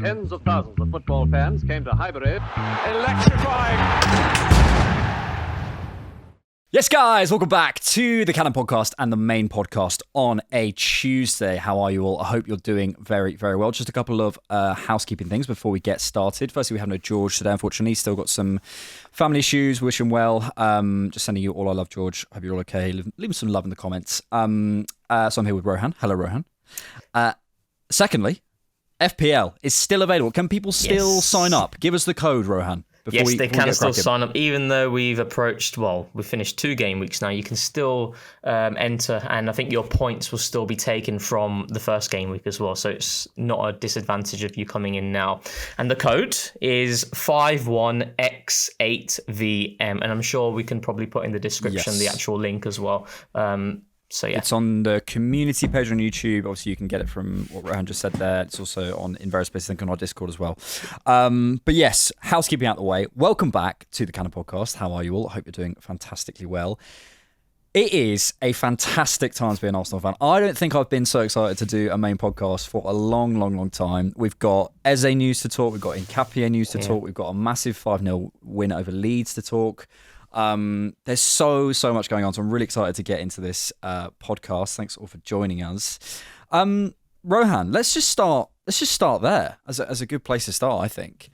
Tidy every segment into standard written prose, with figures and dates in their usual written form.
Tens of thousands of football fans came to Highbury. Electrifying! Yes, guys, welcome back to the Cannon Podcast and the main podcast on a Tuesday. How are you all? I hope you're doing very, very well. Just a couple of housekeeping things before we get started. Firstly, we have no George today, unfortunately. Still got some family issues. Wish him well. Just sending you all our love, George. Hope you're all okay. Leave some love in the comments. So I'm here with Rohan. Hello, Rohan. Secondly, FPL is still available. Can people still sign up? Give us the code, Rohan. Yes, they can still sign up, even though we've finished 2 game weeks now. You can still enter, and I think your points will still be taken from the first game week as well. So it's not a disadvantage of you coming in now. And the code is 51X8VM, and I'm sure we can probably put in the description the actual link as well. So yeah, it's on the community page on YouTube. Obviously, you can get it from what Rohan just said there. It's also in various places, I think, on our Discord as well. But yes, housekeeping out the way. Welcome back to the Cannon Podcast. How are you all? I hope you're doing fantastically well. It is a fantastic time to be an Arsenal fan. I don't think I've been so excited to do a main podcast for a long, long, long time. We've got Eze news to talk. We've got Hincapie news to talk. We've got a massive 5-0 win over Leeds to talk. There's so much going on, so I'm really excited to get into this podcast. Thanks all for joining us. Rohan, let's just start there as a good place to start. I think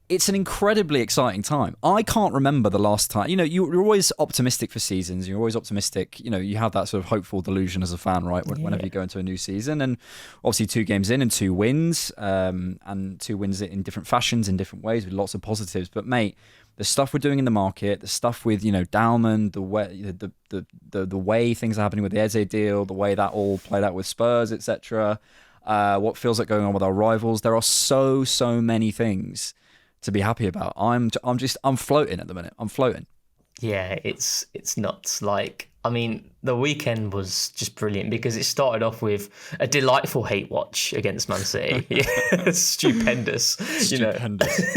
it's an incredibly exciting time. I can't remember the last time. You know, you're always optimistic for seasons. You're always optimistic. You know, you have that sort of hopeful delusion as a fan, right? Whenever you go into a new season, and obviously 2 games in and 2 wins, and 2 wins in different fashions, in different ways, with lots of positives. But mate, the stuff we're doing in the market, the stuff with, you know, Dowman, the way things are happening with the Eze deal, the way that all played out with Spurs, etc. What feels like going on with our rivals. There are so many things to be happy about. I'm floating at the minute. I'm floating. Yeah, it's nuts. Like, I mean, the weekend was just brilliant because it started off with a delightful hate watch against Man City. Stupendous.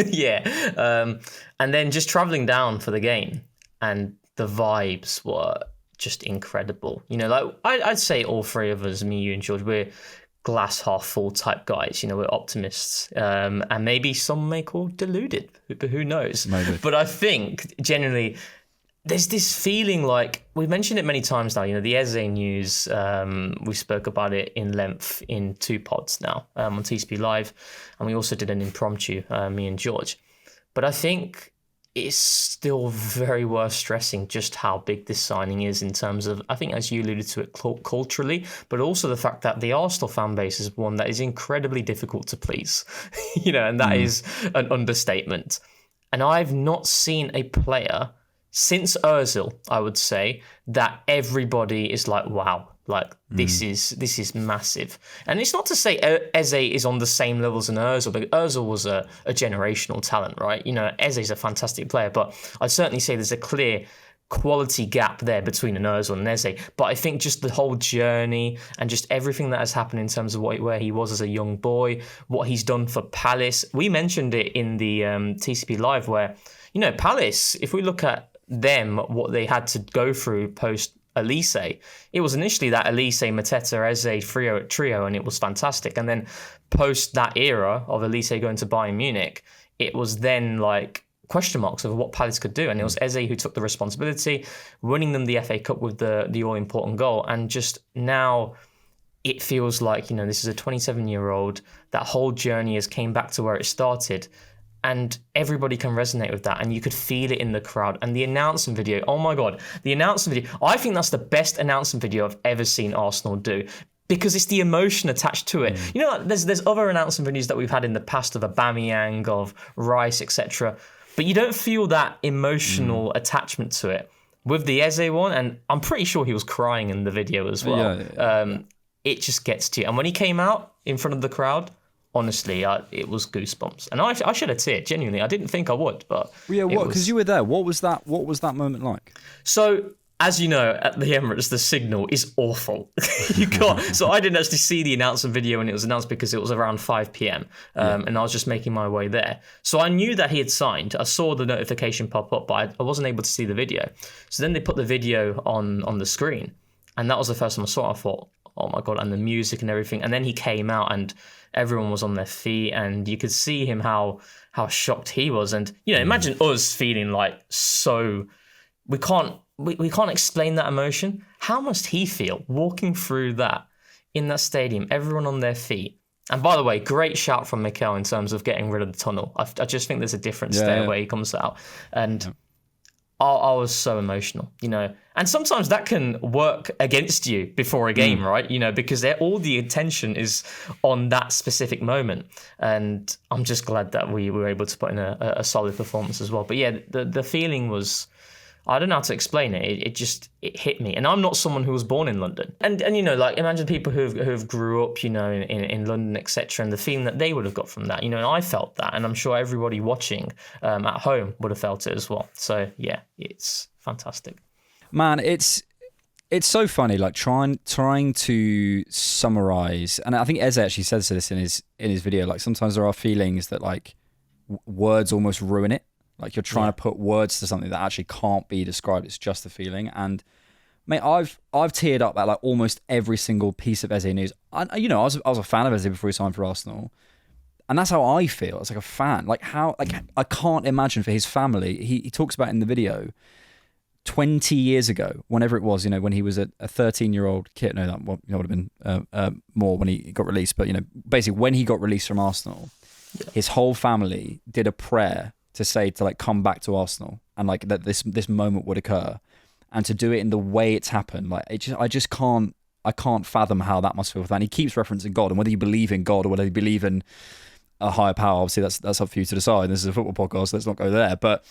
Yeah. And then just travelling down for the game, and the vibes were just incredible. You know, like I'd say all 3 of us, me, you and George, we're glass half full type guys. You know, we're optimists, and maybe some may call deluded, but who knows? Maybe. But I think generally there's this feeling, like we've mentioned it many times now, you know, the Eze news, we spoke about it in length in 2 pods now, on TCP Live, and we also did an impromptu, me and George. But I think it's still very worth stressing just how big this signing is in terms of, I think, as you alluded to it, culturally, but also the fact that the Arsenal fan base is one that is incredibly difficult to please, you know, and that is an understatement. And I've not seen a player since Ozil, I would say, that everybody is like, wow, like this is massive. And it's not to say Eze is on the same level as an Ozil, but Ozil was a generational talent, right? You know, Eze is a fantastic player, but I'd certainly say there's a clear quality gap there between an Ozil and Eze. But I think just the whole journey and just everything that has happened in terms of where he was as a young boy, what he's done for Palace. We mentioned it in the TCP Live where, you know, Palace, if we look at them, what they had to go through post Elise, it was initially that Elise, Mateta, Eze trio, and it was fantastic. And then post that era of Elise going to Bayern Munich, it was then like question marks over what Palace could do. And it was Eze who took the responsibility, winning them the FA Cup with the all-important goal. And just now it feels like, you know, this is a 27-year-old. That whole journey has came back to where it started. And everybody can resonate with that. And you could feel it in the crowd. And the announcement video, oh my God, the announcement video. I think that's the best announcement video I've ever seen Arsenal do, because it's the emotion attached to it. You know, there's other announcement videos that we've had in the past of Aubameyang, of Rice, etc. But you don't feel that emotional attachment to it. With the Eze one, and I'm pretty sure he was crying in the video as well. It just gets to you. And when he came out in front of the crowd, honestly, it was goosebumps, and I should have teared. Genuinely, I didn't think I would, but because you were there. What was that moment like? So, as you know, at the Emirates, the signal is awful. You can't. So I didn't actually see the announcement video when it was announced because it was around 5 p.m. And I was just making my way there. So I knew that he had signed. I saw the notification pop up, but I wasn't able to see the video. So then they put the video on the screen, and that was the first time I saw it. I thought, oh my God, and the music and everything. And then he came out, and everyone was on their feet, and you could see him how shocked he was. And imagine us feeling like so we can't explain that emotion. How must he feel walking through that in that stadium, everyone on their feet? And by the way, great shout from Mikel in terms of getting rid of the tunnel. I just think there's a difference there where he comes out. And I was so emotional, And sometimes that can work against you before a game, right? Because all the attention is on that specific moment. And I'm just glad that we were able to put in a solid performance as well. But yeah, the feeling was, I don't know how to explain it. It hit me. And I'm not someone who was born in London. And imagine people who've grew up, in London, etc. And the feeling that they would have got from that, and I felt that. And I'm sure everybody watching at home would have felt it as well. So yeah, it's fantastic. Man, it's so funny, like trying to summarize. And I think Eze actually says this in his video. Like sometimes there are feelings that like words almost ruin it. Like you're trying to put words to something that actually can't be described. It's just a feeling. And mate, I've teared up at like almost every single piece of Eze news. I was a fan of Eze before he signed for Arsenal, and that's how I feel. It's like a fan. Like I can't imagine for his family. He talks about in the video 20 years ago, whenever it was, when he was a 13-year-old kid. No, that would have been more when he got released. But basically when he got released from Arsenal, his whole family did a prayer to say to like come back to Arsenal and like that this moment would occur, and to do it in the way it's happened. Like I can't fathom how that must feel for that. And he keeps referencing God, and whether you believe in God or whether you believe in a higher power, obviously that's up for you to decide. This is a football podcast, so let's not go there. But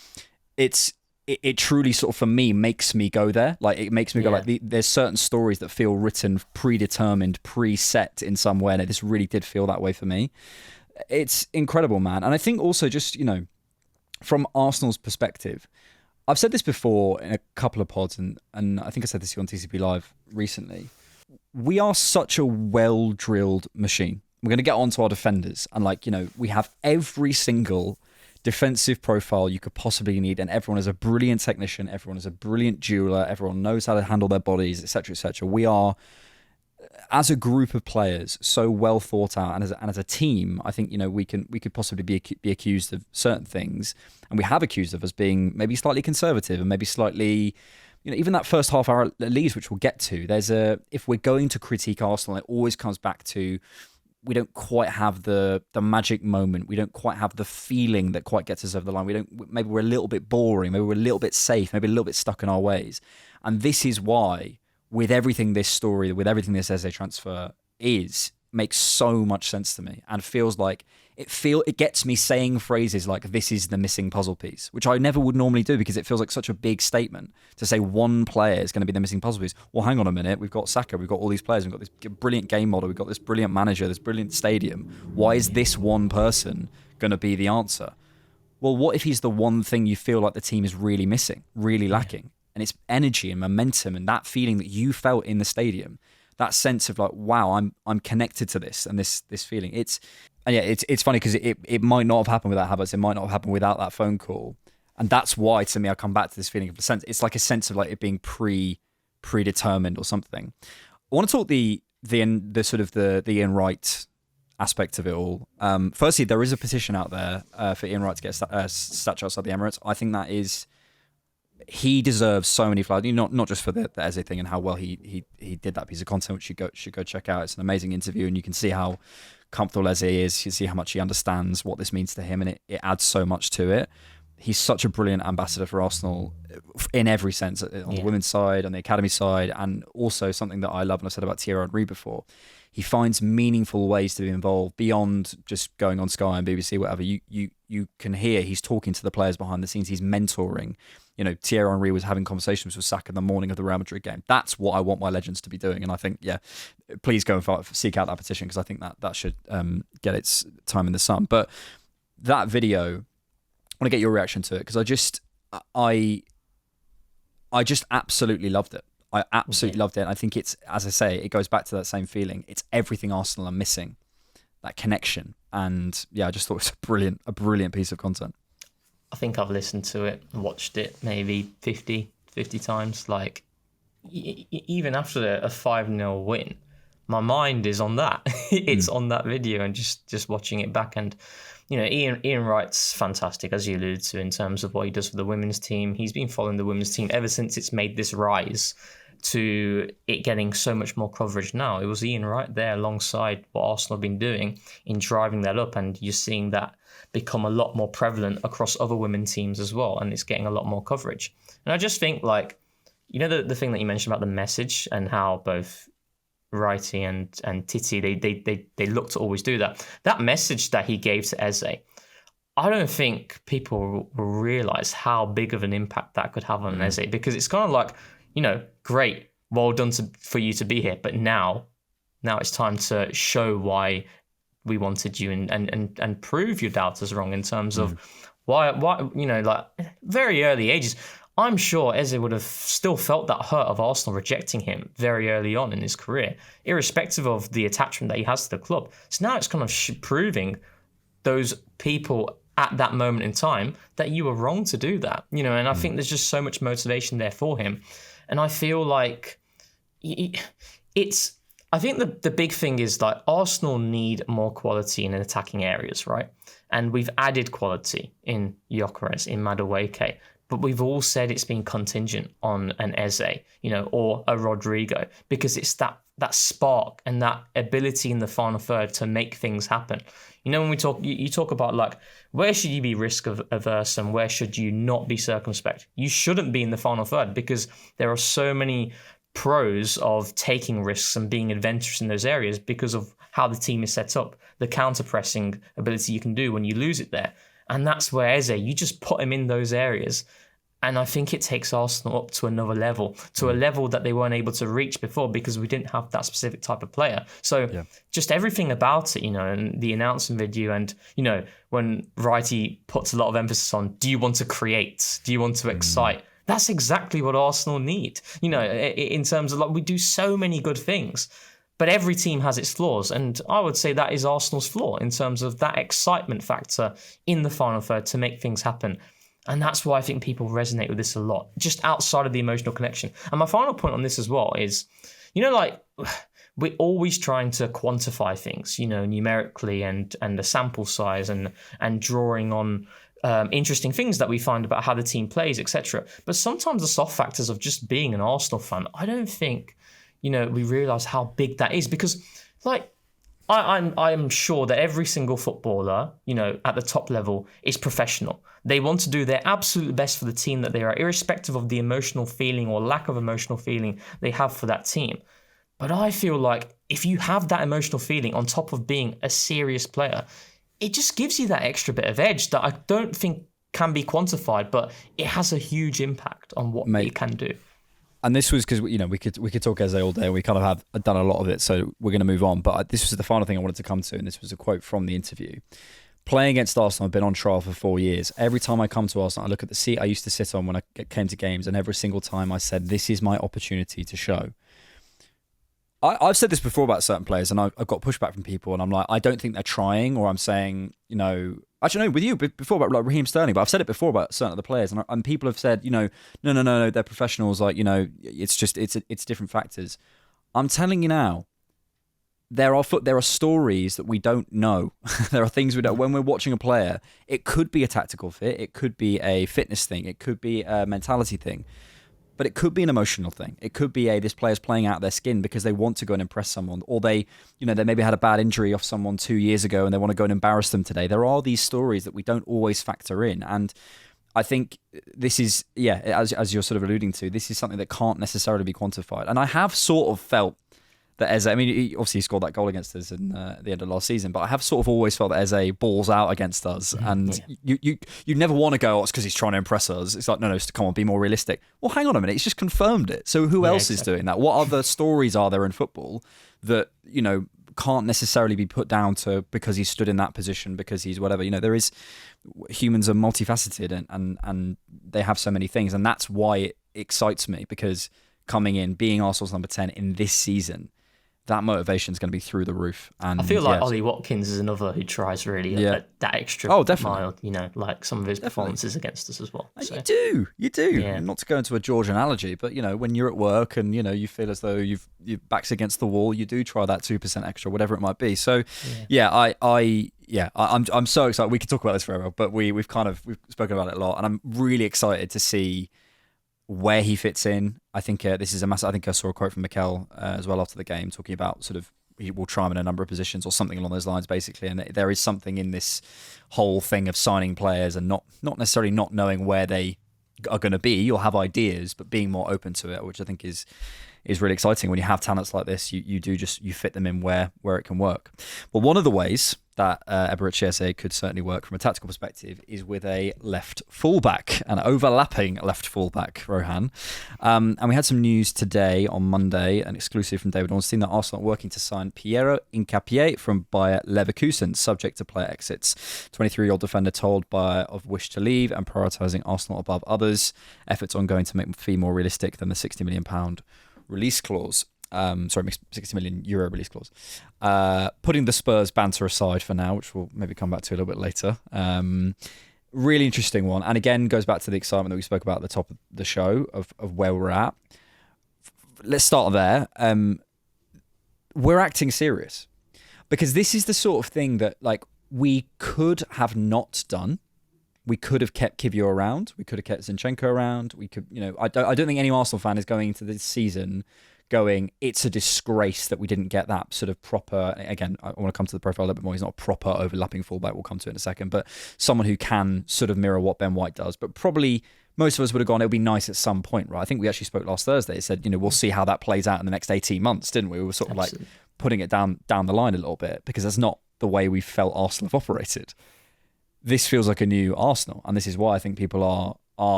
it truly sort of for me makes me go there. Like it makes me go like there's certain stories that feel written, predetermined, preset in some way, and this really did feel that way for me. It's incredible, man. And I think also just from Arsenal's perspective, I've said this before in a couple of pods, and I think I said this to you on TCP Live recently. We are such a well-drilled machine. We're going to get on to our defenders, and we have every single defensive profile you could possibly need, and everyone is a brilliant technician, everyone is a brilliant jeweler, everyone knows how to handle their bodies, etc., etc. We are, as a group of players, so well thought out, and as a team, I think we could possibly be accused of certain things, and we have accused of us being maybe slightly conservative and maybe slightly, even that first half hour at Leeds, which we'll get to. If we're going to critique Arsenal, it always comes back to we don't quite have the magic moment. We don't quite have the feeling that quite gets us over the line. Maybe we're a little bit boring. Maybe we're a little bit safe. Maybe a little bit stuck in our ways, and this is why, with everything this story, with everything this Eze transfer makes so much sense to me, and feels like it gets me saying phrases like this is the missing puzzle piece, which I never would normally do because it feels like such a big statement to say one player is going to be the missing puzzle piece. Well, hang on a minute, we've got Saka, we've got all these players, we've got this brilliant game model, we've got this brilliant manager, this brilliant stadium. Why is this one person going to be the answer? Well, what if he's the one thing you feel like the team is really missing, really lacking? And it's energy and momentum and that feeling that you felt in the stadium, that sense of like, wow, I'm connected to this, and this feeling. It's funny because it might not have happened without Havertz. It might not have happened without that phone call, and that's why to me I come back to this feeling of a sense. It's like a sense of like it being predetermined or something. I want to talk the sort of the Ian Wright aspect of it all. Firstly, there is a petition out there for Ian Wright to get a statue outside the Emirates. I think that is. He deserves so many flowers, not just for the Eze thing and how well he did that piece of content, which you should go check out. It's an amazing interview, and you can see how comfortable Eze is. You see how much he understands what this means to him, and it adds so much to it. He's such a brilliant ambassador for Arsenal in every sense, on the women's side, on the academy side, and also something that I love, and I said about Thierry Henry before. He finds meaningful ways to be involved beyond just going on Sky and BBC, whatever. You can hear he's talking to the players behind the scenes. He's mentoring. Thierry Henry was having conversations with Saka the morning of the Real Madrid game. That's what I want my legends to be doing. And I think, please go and seek out that petition, because I think that should get its time in the sun. But that video, I want to get your reaction to it, because I just absolutely loved it. I absolutely loved it. And I think it's, as I say, it goes back to that same feeling. It's everything Arsenal are missing, that connection. And I just thought it was a brilliant piece of content. I think I've listened to it and watched it maybe 50 times. Like, even after a 5-0 win, my mind is on that. It's on that video and just watching it back. And Ian Wright's fantastic, as you alluded to, in terms of what he does for the women's team. He's been following the women's team ever since it's made this rise to it getting so much more coverage now. It was Ian Wright there alongside what Arsenal have been doing in driving that up, and you're seeing that become a lot more prevalent across other women's teams as well, and it's getting a lot more coverage. And I just think, like, the thing that you mentioned about the message and how both Wrighty and Titi, they look to always do that. That message that he gave to Eze, I don't think people will realise how big of an impact that could have on Eze, because it's kind of like, great, well done for you to be here, but now it's time to show why we wanted you and prove your doubters wrong in terms of why like very early ages. I'm sure Eze would have still felt that hurt of Arsenal rejecting him very early on in his career, irrespective of the attachment that he has to the club. So now it's kind of proving those people at that moment in time that you were wrong to do that. And I think there's just so much motivation there for him. And I feel like I think the big thing is, like, Arsenal need more quality in attacking areas, right? And we've added quality in Gyökeres, in Madueke, but we've all said it's been contingent on an Eze, or a Rodrigo, because it's that spark and that ability in the final third to make things happen. When we talk, you talk about, like, where should you be risk averse and where should you not be circumspect? You shouldn't be in the final third, because there are so many pros of taking risks and being adventurous in those areas because of how the team is set up, the counter-pressing ability you can do when you lose it there. And that's where Eze, you just put him in those areas. And I think it takes Arsenal up to another level, to a level that they weren't able to reach before because we didn't have that specific type of player. So just everything about it, and the announcement video, and, when Wrighty puts a lot of emphasis on, do you want to create? Do you want to excite? That's exactly what Arsenal need, in terms of, like, we do so many good things, but every team has its flaws. And I would say that is Arsenal's flaw in terms of that excitement factor in the final third to make things happen. And that's why I think people resonate with this a lot, just outside of the emotional connection. And my final point on this as well is, like, we're always trying to quantify things, numerically and the sample size and drawing on interesting things that we find about how the team plays, etc. But sometimes the soft factors of just being an Arsenal fan, I don't think, we realise how big that is, because, like, I'm sure that every single footballer, at the top level is professional. They want to do their absolute best for the team that they are, irrespective of the emotional feeling or lack of emotional feeling they have for that team. But I feel like if you have that emotional feeling on top of being a serious player, it just gives you that extra bit of edge that I don't think can be quantified, but it has a huge impact on what it can do. And this was because, we could talk Eze all day. We kind of have done a lot of it, so we're going to move on. But this was the final thing I wanted to come to, and this was a quote from the interview. Playing against Arsenal, I've been on trial for 4 years. Every time I come to Arsenal, I look at the seat I used to sit on when I came to games, and every single time I said, this is my opportunity to show. I've said this before about certain players, and I've got pushback from people, and I'm like, I don't think they're trying, or I'm saying, actually, no, with you before about, like, Raheem Sterling, but I've said it before about certain other players, and people have said, no, they're professionals, like, it's just, it's different factors. I'm telling you now, there are stories that we don't know. There are things we don't. When we're watching a player, it could be a tactical fit, it could be a fitness thing, it could be a mentality thing, but it could be an emotional thing. It could be this player's playing out their skin because they want to go and impress someone, or they maybe had a bad injury off someone 2 years ago and they want to go and embarrass them today. There are these stories that we don't always factor in, and I think this is, as you're sort of alluding to, this is something that can't necessarily be quantified. And I have sort of felt that Eze, I mean, he obviously scored that goal against us in the end of last season, but I have sort of always felt that Eze balls out against us, and you never want to go, it's because he's trying to impress us. It's like, no, come on, be more realistic. Well, hang on a minute, he's just confirmed it. So who else is doing that? What other stories are there in football that, can't necessarily be put down to because he stood in that position, because he's whatever? There is, humans are multifaceted and they have so many things, and that's why it excites me, because coming in, being Arsenal's number 10 in this season, that motivation is going to be through the roof. And I feel like Ollie Watkins is another who tries really that extra mile, like some of his performances against us as well. So. You do. Yeah. Not to go into a George analogy, but when you're at work and you feel as though your back's against the wall, you do try that 2% extra, whatever it might be. So I'm so excited. We could talk about this forever, but we've spoken about it a lot, and I'm really excited to see where he fits in. I think this is a massive. I think I saw a quote from Mikel as well after the game talking about sort of he will try him in a number of positions or something along those lines, basically. And there is something in this whole thing of signing players and not necessarily not knowing where they are going to be or have ideas, but being more open to it, which I think is really exciting. When you have talents like this, you fit them in where it can work. But one of the ways that Eberechi Eze could certainly work from a tactical perspective is with a left fullback, an overlapping left fullback, Rohan. And we had some news today on Monday, an exclusive from David Ornstein, that Arsenal are working to sign Piero Hincapie from Bayer Leverkusen, subject to player exits. 23-year-old defender told Bayer of wish to leave and prioritising Arsenal above others. Efforts ongoing to make the fee more realistic than the £60 million release clause. 60 million euro release clause. Putting the Spurs banter aside for now, which we'll maybe come back to a little bit later. Really interesting one. And again, goes back to the excitement that we spoke about at the top of the show of where we're at. Let's start there. We're acting serious because this is the sort of thing that we could have not done. We could have kept Kivior around. We could have kept Zinchenko around. We could, I don't think any Arsenal fan is going into this season going, it's a disgrace that we didn't get that sort of proper, again, I want to come to the profile a little bit more, he's not a proper overlapping fullback, we'll come to it in a second, but someone who can sort of mirror what Ben White does. But probably most of us would have gone, it'll be nice at some point, right? I think we actually spoke last Thursday, it said, we'll see how that plays out in the next 18 months, didn't we? We were sort of like putting it down the line a little bit, because that's not the way we felt Arsenal have operated. This feels like a new Arsenal, and this is why I think people are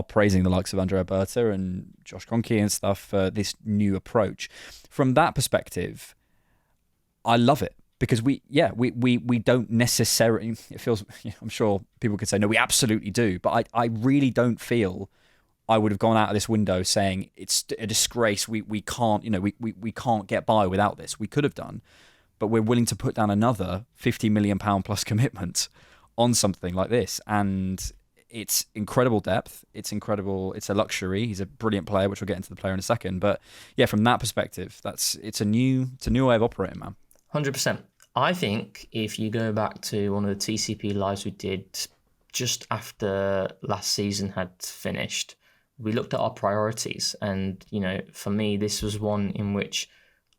praising the likes of Andrea Berta and Josh Kroenke and stuff for this new approach. From that perspective, I love it because we don't necessarily, it feels, I'm sure people could say, no, we absolutely do, but I really don't feel I would have gone out of this window saying it's a disgrace, we can't, we can't get by without this. We could have done, but we're willing to put down another £50 million plus commitment on something like this. And it's incredible depth. It's incredible. It's a luxury. He's a brilliant player, which we'll get into the player in a second. But yeah, from that perspective, it's a new way of operating, man. 100%. I think if you go back to one of the TCP lives we did just after last season had finished, we looked at our priorities. And, for me, this was one in which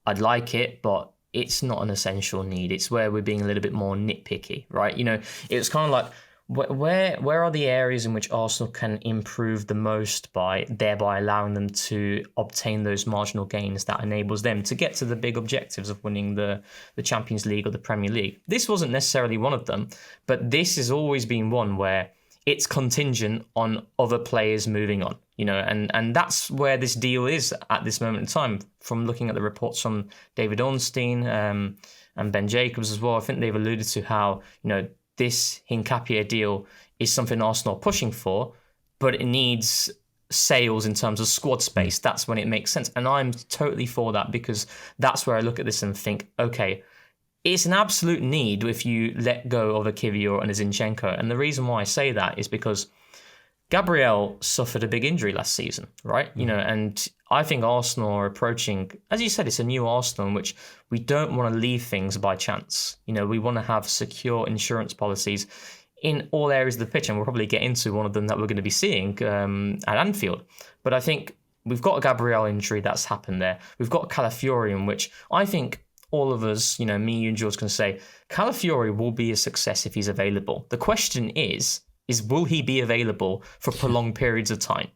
I'd like it, but it's not an essential need. It's where we're being a little bit more nitpicky, right? It was kind of like, where are the areas in which Arsenal can improve the most by thereby allowing them to obtain those marginal gains that enables them to get to the big objectives of winning the Champions League or the Premier League? This wasn't necessarily one of them, but this has always been one where it's contingent on other players moving on, and that's where this deal is at this moment in time. From looking at the reports from David Ornstein and Ben Jacobs as well, I think they've alluded to how, this Hincapie deal is something Arsenal are pushing for, but it needs sales in terms of squad space. That's when it makes sense. And I'm totally for that, because that's where I look at this and think, okay, it's an absolute need if you let go of a Kivior and a Zinchenko. And the reason why I say that is because Gabriel suffered a big injury last season, right? And I think Arsenal are approaching, as you said, it's a new Arsenal in which we don't want to leave things by chance. We want to have secure insurance policies in all areas of the pitch, and we'll probably get into one of them that we're going to be seeing at Anfield. But I think we've got a Gabriel injury that's happened there. We've got Calafiori, in which I think all of us, me, you and George can say, Calafiori will be a success if he's available. The question is will he be available for prolonged periods of time?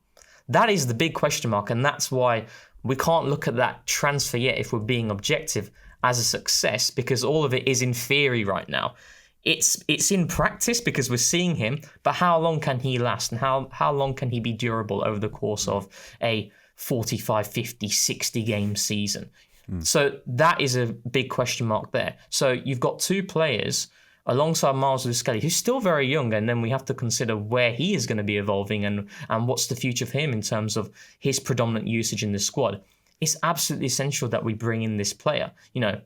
That is the big question mark, and that's why we can't look at that transfer yet, if we're being objective, as a success, because all of it is in theory right now. It's in practice because we're seeing him, but how long can he last, and how long can he be durable over the course of a 45, 50, 60 game season? So that is a big question mark there. So you've got two players alongside Miles Lewis-Skelly, who's still very young, and then we have to consider where he is going to be evolving and what's the future for him in terms of his predominant usage in the squad. it's absolutely essential that we bring in this player,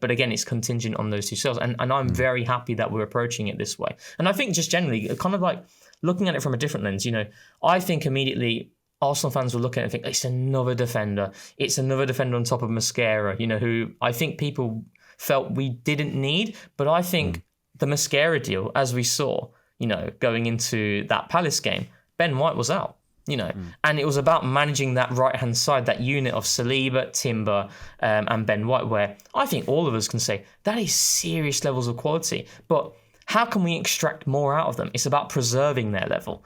but again, it's contingent on those two sales. And I'm very happy that we're approaching it this way. And I think just generally, kind of like looking at it from a different lens, I think immediately Arsenal fans will look at it and think, it's another defender. It's another defender on top of Mosquera, who I think people felt we didn't need. But I think the Mosquera deal, as we saw, going into that Palace game, Ben White was out. And it was about managing that right-hand side, that unit of Saliba, Timber, and Ben White, where I think all of us can say that is serious levels of quality. But how can we extract more out of them? It's about preserving their level.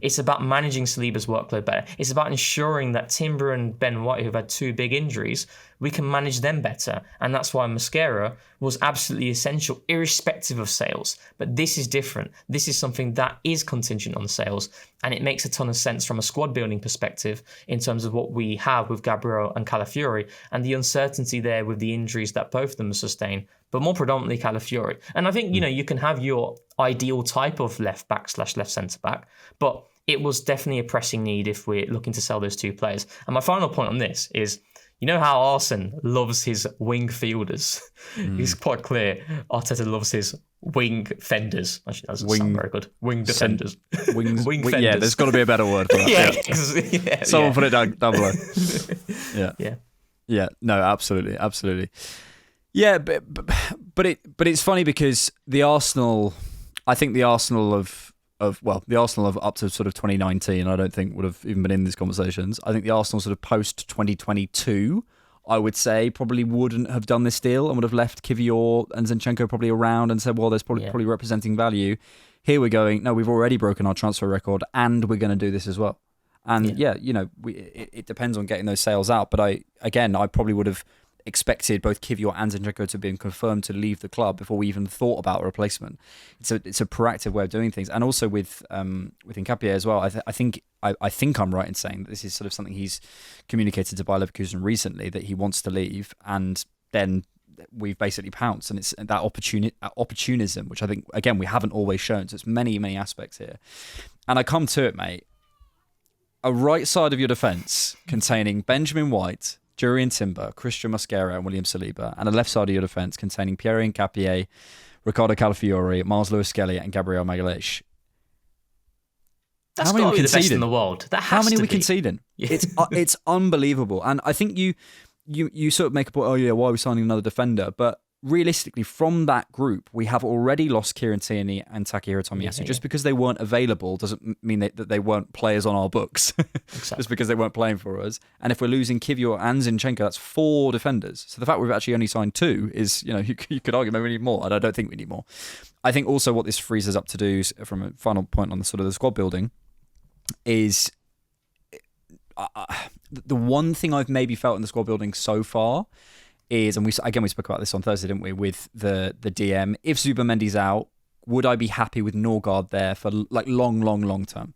It's about managing Saliba's workload better. It's about ensuring that Timber and Ben White, who've had 2 big injuries, we can manage them better. And that's why Mosquera was absolutely essential, irrespective of sales. But this is different. This is something that is contingent on sales. And it makes a ton of sense from a squad building perspective in terms of what we have with Gabriel and Calafiori and the uncertainty there with the injuries that both of them sustain, but more predominantly Calafiori. And I think, you can have your ideal type of left back / left centre back, but it was definitely a pressing need if we're looking to sell those 2 players. And my final point on this is, how Arsene loves his wing fielders. It's quite clear. Arteta loves his wing fenders. Actually, that doesn't sound very good. Wing defenders. Wing fenders. Fenders. Yeah, there's got to be a better word for that. yeah. Someone put it down below. Yeah. Yeah. No, absolutely. Yeah, but it's funny because the Arsenal of up to sort of 2019, I don't think would have even been in these conversations. I think the Arsenal sort of post 2022, I would say, probably wouldn't have done this deal and would have left Kivior and Zinchenko probably around and said, well, there's probably representing value. Here we're going, no, we've already broken our transfer record and we're going to do this as well. And it depends on getting those sales out. But I probably would have expected both Kivior and Zinchenko to be confirmed to leave the club before we even thought about a replacement. It's a proactive way of doing things, and also with Hincapie as well. I think I'm right in saying that this is sort of something he's communicated to Bayer Leverkusen recently, that he wants to leave, and then we've basically pounced, and it's that opportunism, which I think again we haven't always shown. So it's many aspects here, and I come to it, mate. A right side of your defence containing Benjamin White, Jurriën Timber, Christian Mosquera and William Saliba, and a left side of your defence containing Pierre Hincapie, Ricardo Calafiori, Miles Lewis-Skelly and Gabriel Magalhaes. That's got to be the best in the world. How many are we conceding? Yeah. It's unbelievable. And I think you sort of make a point, why are we signing another defender? But realistically, from that group, we have already lost Kieran Tierney and Takahiro Tomiyasu. Just because they weren't available doesn't mean that they weren't players on our books. Exactly. Just because they weren't playing for us. And if we're losing Kivior and Zinchenko, that's 4 defenders. So the fact we've actually only signed 2 is, you could argue maybe we need more, and I don't think we need more. I think also what this frees us up to do, from a final point on the sort of the squad building, is the one thing I've maybe felt in the squad building so far is, and we spoke about this on Thursday, didn't we, with the DM. If Zubamendi's out, would I be happy with Norgard there for like long term?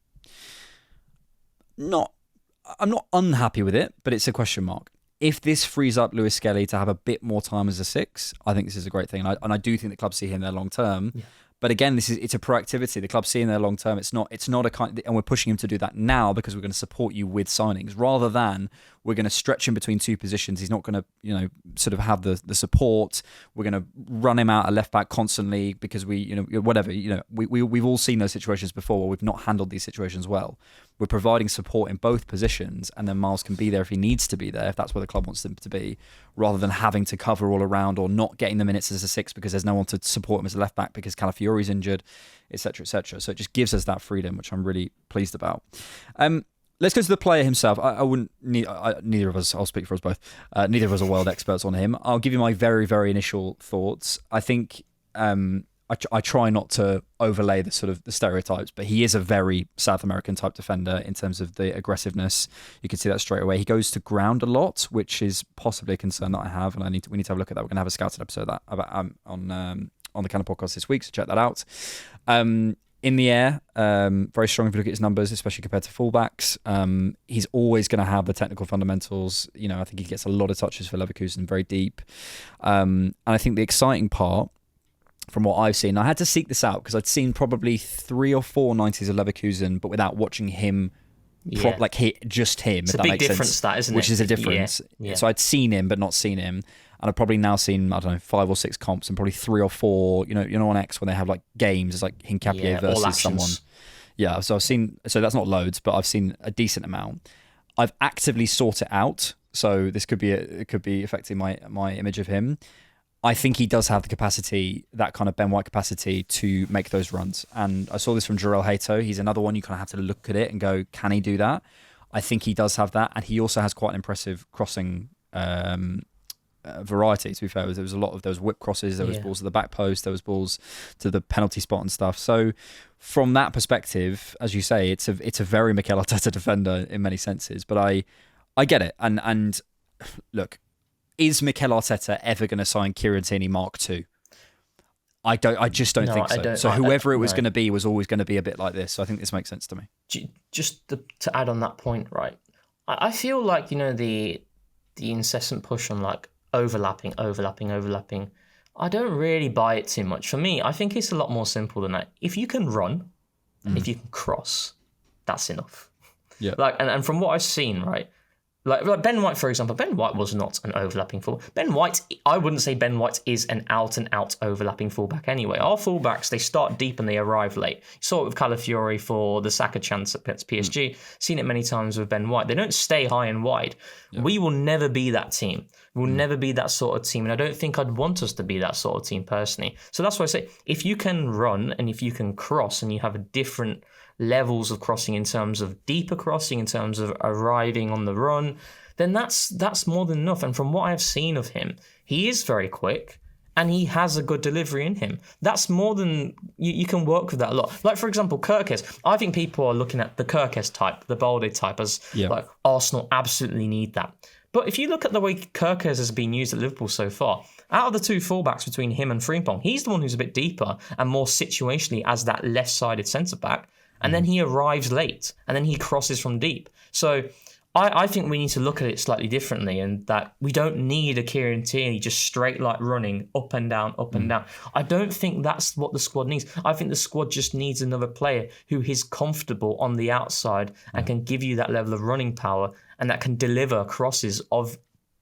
I'm not unhappy with it, but it's a question mark. If this frees up Lewis-Skelly to have a bit more time as a 6, I think this is a great thing, and I do think the club see him there long term. Yeah. But again, it's a proactivity. The club's seeing there long term. It's not a kind, and we're pushing him to do that now because we're going to support you with signings, rather than we're going to stretch him between 2 positions. He's not going to, sort of have the support. We're going to run him out at left back constantly because we've all seen those situations before where we've not handled these situations well. We're providing support in both positions, and then Miles can be there if he needs to be there, if that's where the club wants him to be, rather than having to cover all around or not getting the minutes as a 6 because there's no one to support him as a left back because Calafiori's injured, etc., etc. So it just gives us that freedom, which I'm really pleased about. Let's go to the player himself. Neither of us, I'll speak for us both, neither of us are world experts on him. I'll give you my very, very initial thoughts. I think I try not to overlay the sort of the stereotypes, but he is a very South American type defender in terms of the aggressiveness. You can see that straight away. He goes to ground a lot, which is possibly a concern that I have, and we need to have a look at that. We're going to have a scouted episode of that on the Cannon podcast this week, so check that out. In the air, very strong if you look at his numbers, especially compared to fullbacks. He's always going to have the technical fundamentals. I think he gets a lot of touches for Leverkusen, very deep. And I think the exciting part, from what I've seen, I had to seek this out because I'd seen probably 3 or 4 90s of Leverkusen, but without watching him just him. It's if a that big makes difference, sense, that isn't it? which is a difference. Yeah. So I'd seen him, but not seen him, and I've probably now seen, I don't know, 5 or 6 comps and probably 3 or 4. You know, on X when they have like games, it's like Hincapie versus someone. Yeah, so I've seen. So that's not loads, but I've seen a decent amount. I've actively sought it out. So this could be affecting my image of him. I think he does have the capacity, that kind of Ben White capacity, to make those runs. And I saw this from Jarrell Hato. He's another one you kind of have to look at it and go, can he do that? I think he does have that. And he also has quite an impressive crossing variety, to be fair. There was a lot of those whip crosses, there was balls to the back post, there was balls to the penalty spot and stuff. So from that perspective, as you say, it's a very Mikel Arteta defender in many senses. But I get it. And look, is Mikel Arteta ever going to sign Kieran Tierney Mark II? I just don't think so. So whoever it was going to be was always going to be a bit like this. So I think this makes sense to me. Just to add on that point, right? I feel like, the incessant push on like overlapping. I don't really buy it too much. For me, I think it's a lot more simple than that. If you can run, and if you can cross, that's enough. Yeah. Like, and from what I've seen, right? Like Ben White, for example, Ben White was not an overlapping fullback. I wouldn't say Ben White is an out-and-out overlapping fullback anyway. Our fullbacks, they start deep and they arrive late. You saw it with Calafiori for the Saka chance at PSG. Seen it many times with Ben White. They don't stay high and wide. Yeah. We will never be that team. We'll never be that sort of team. And I don't think I'd want us to be that sort of team personally. So that's why I say, if you can run and if you can cross and you have a different levels of crossing in terms of deeper crossing, in terms of arriving on the run, then that's more than enough. And from what I've seen of him, he is very quick and he has a good delivery in him. That's more than you can work with that a lot. Like, for example, Gyökeres. I think people are looking at the Gyökeres type, the Balde type, as like Arsenal absolutely need that. But if you look at the way Gyökeres has been used at Liverpool so far, out of the 2 fullbacks between him and Frimpong, he's the one who's a bit deeper and more situationally as that left-sided centre-back. And then he arrives late, and then he crosses from deep. So I think we need to look at it slightly differently, and that we don't need a Kieran Tierney just straight like running up and down, up and down. I don't think that's what the squad needs. I think the squad just needs another player who is comfortable on the outside and can give you that level of running power and that can deliver crosses of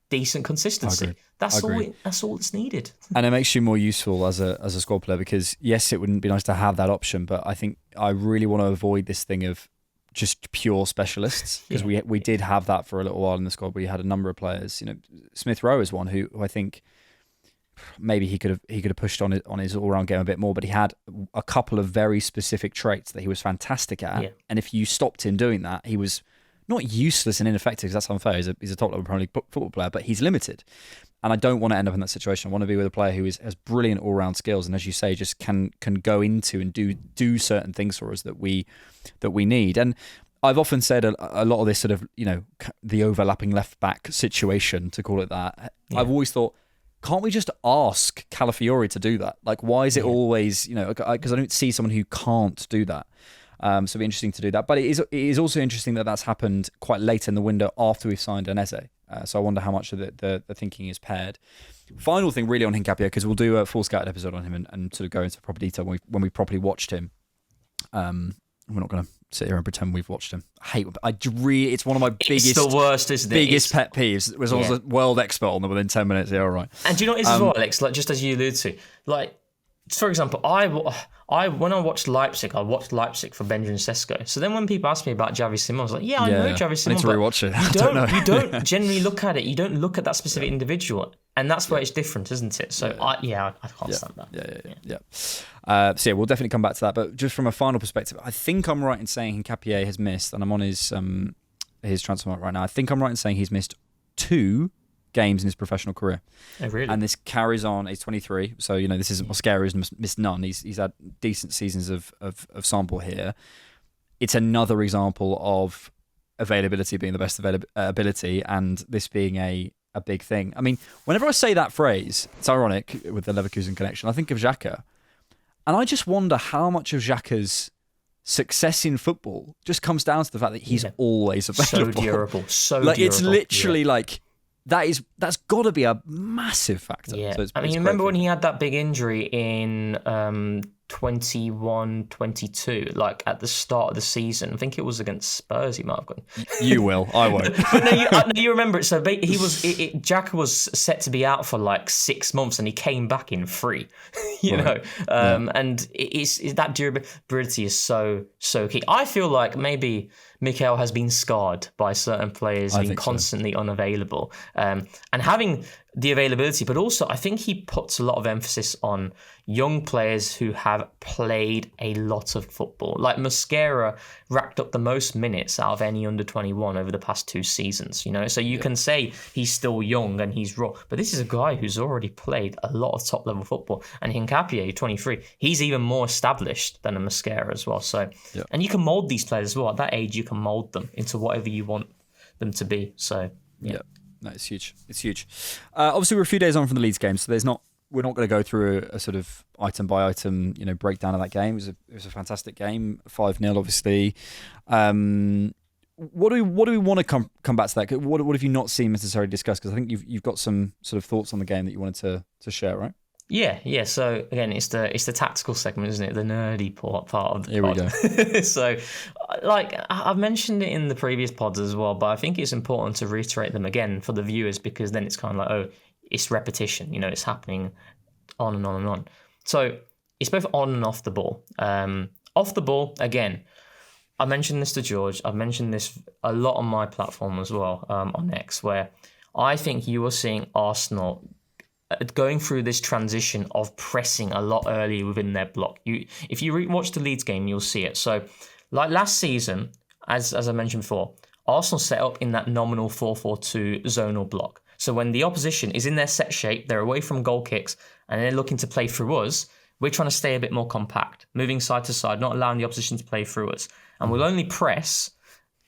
decent consistency. That's all that's needed. And it makes you more useful as a squad player, because yes, it wouldn't be nice to have that option, but I think I really want to avoid this thing of just pure specialists, because we did have that for a little while in the squad. We had a number of players. Smith Rowe is one who I think maybe he could have pushed on his all round game a bit more, but he had a couple of very specific traits that he was fantastic at. And if you stopped him doing that, he was not useless and ineffective, because that's unfair. He's a top level Premier League football player, but he's limited. And I don't want to end up in that situation. I want to be with a player who has brilliant all round skills, and as you say, just can go into and do certain things for us that we need. And I've often said a lot of this sort of the overlapping left back situation, to call it that. I've always thought, can't we just ask Calafiori to do that? Like, why is it always because I don't see someone who can't do that. So it'd be interesting to do that. But it is also interesting that that's happened quite late in the window after we've signed an Eze. So I wonder how much of the thinking is paired. Final thing really on Hincapie, because we'll do a full scouted episode on him and sort of go into proper detail when we properly watched him. We're not going to sit here and pretend we've watched him. It's one of my biggest... It's the worst, isn't it? Biggest pet peeves. Was almost a world expert on them within 10 minutes. Yeah, all right. And do you know what it is as well, Alex? Like, just as you allude to, like, for example, when I watched Leipzig, I watched Leipzig for Benjamin Sesko. So then when people ask me about Xavi Simons, I was like, I know Xavi Simons. I need to rewatch it. You don't generally look at it. You don't look at that specific individual. And that's where it's different, isn't it? So I can't stand that. So we'll definitely come back to that. But just from a final perspective, I think I'm right in saying Hincapie has missed, and I'm on his transfer market right now. I think I'm right in saying he's missed 2 games in his professional career. Oh, really? And this carries on. He's 23, so this isn't Mosquera who's missed none. He's had decent seasons of sample here. It's another example of availability being the best ability, and this being a big thing. I mean, whenever I say that phrase, it's ironic with the Leverkusen connection, I think of Xhaka, and I just wonder how much of Xhaka's success in football just comes down to the fact that he's always available. So durable. It's literally like that's got to be a massive factor. Yeah. So remember when he had that big injury in 21-22, like at the start of the season. I think it was against Spurs. He might have gone. You will, I won't. But no, you remember it. So he was. Xhaka was set to be out for like 6 months, and he came back in free. And it's that durability is so key. I feel like maybe Mikel has been scarred by certain players being constantly unavailable, and having the availability, but also I think he puts a lot of emphasis on young players who have played a lot of football. Like Mosquera racked up the most minutes out of any under 21 over the past 2 seasons, so you can say he's still young and he's raw, but this is a guy who's already played a lot of top level football. And Hincapie, 23, he's even more established than a Mosquera as well. So and you can mold these players as well. At that age you can mold them into whatever you want them to be. So no, it's huge. It's huge. Obviously, we're a few days on from the Leeds game, so we're not going to go through a sort of item by item, breakdown of that game. It was a fantastic game, 5-0, obviously. What do we want to come back to that? What have you not seen necessarily discussed? Because I think you've got some sort of thoughts on the game that you wanted to share, right? Yeah. So again, it's the tactical segment, isn't it? The nerdy part of the Here pod. We go. So, like I've mentioned it in the previous pods as well, but I think it's important to reiterate them again for the viewers, because then it's kind of like, it's repetition. It's happening on and on and on. So it's both on and off the ball. Off the ball, again, I mentioned this to George. I've mentioned this a lot on my platform as well, on X, where I think you are seeing Arsenal going through this transition of pressing a lot earlier within their block. If you watch the Leeds game, you'll see it. So, like last season, as I mentioned before, Arsenal set up in that nominal 4-4-2 zonal block. So when the opposition is in their set shape, they're away from goal kicks, and they're looking to play through us, we're trying to stay a bit more compact, moving side to side, not allowing the opposition to play through us. And we'll only press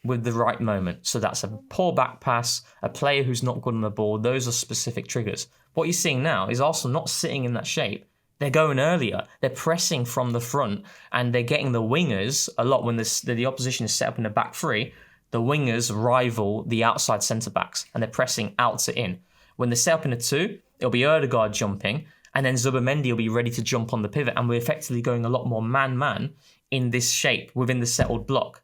with the right moment. So that's a poor back pass, a player who's not good on the ball. Those are specific triggers. What you're seeing now is Arsenal not sitting in that shape. They're going earlier. They're pressing from the front, and they're getting the wingers a lot when the opposition is set up in the back three. The wingers rival the outside centre-backs, and they're pressing out to in. When they're set up in a 2, it'll be Ødegaard jumping, and then Zubamendi will be ready to jump on the pivot, and we're effectively going a lot more man-man in this shape within the settled block.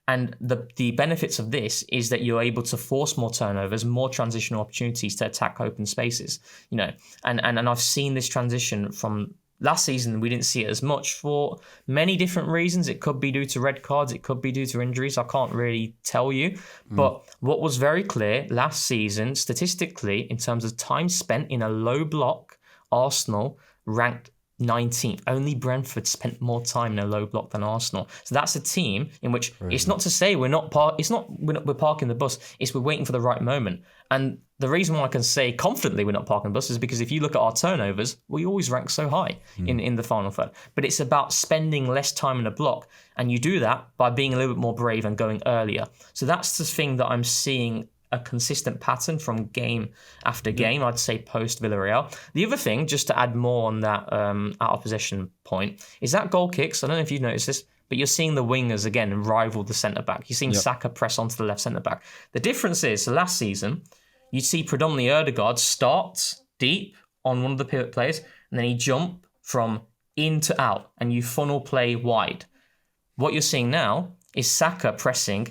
And the benefits of this is that you're able to force more turnovers, more transitional opportunities to attack open spaces, and I've seen this transition from last season. We didn't see it as much for many different reasons. It could be due to red cards. It could be due to injuries. I can't really tell you. But what was very clear last season, statistically, in terms of time spent in a low block, Arsenal ranked 19th. Only Brentford spent more time in a low block than Arsenal. So that's a team in which it's not to say we're parking the bus. It's we're waiting for the right moment. And the reason why I can say confidently we're not parking the bus is because if you look at our turnovers, we always rank so high in the final third. But it's about spending less time in a block, and you do that by being a little bit more brave and going earlier. So that's the thing that I'm seeing a consistent pattern from game after game, I'd say post Villarreal. The other thing, just to add more on that out of possession point, is that goal kicks. I don't know if you've noticed this, but you're seeing the wingers again rival the centre back. You're seeing Saka press onto the left centre back. The difference is, so last season, you'd see predominantly Ødegaard start deep on one of the pivot players, and then he jump from in to out, and you funnel play wide. What you're seeing now is Saka pressing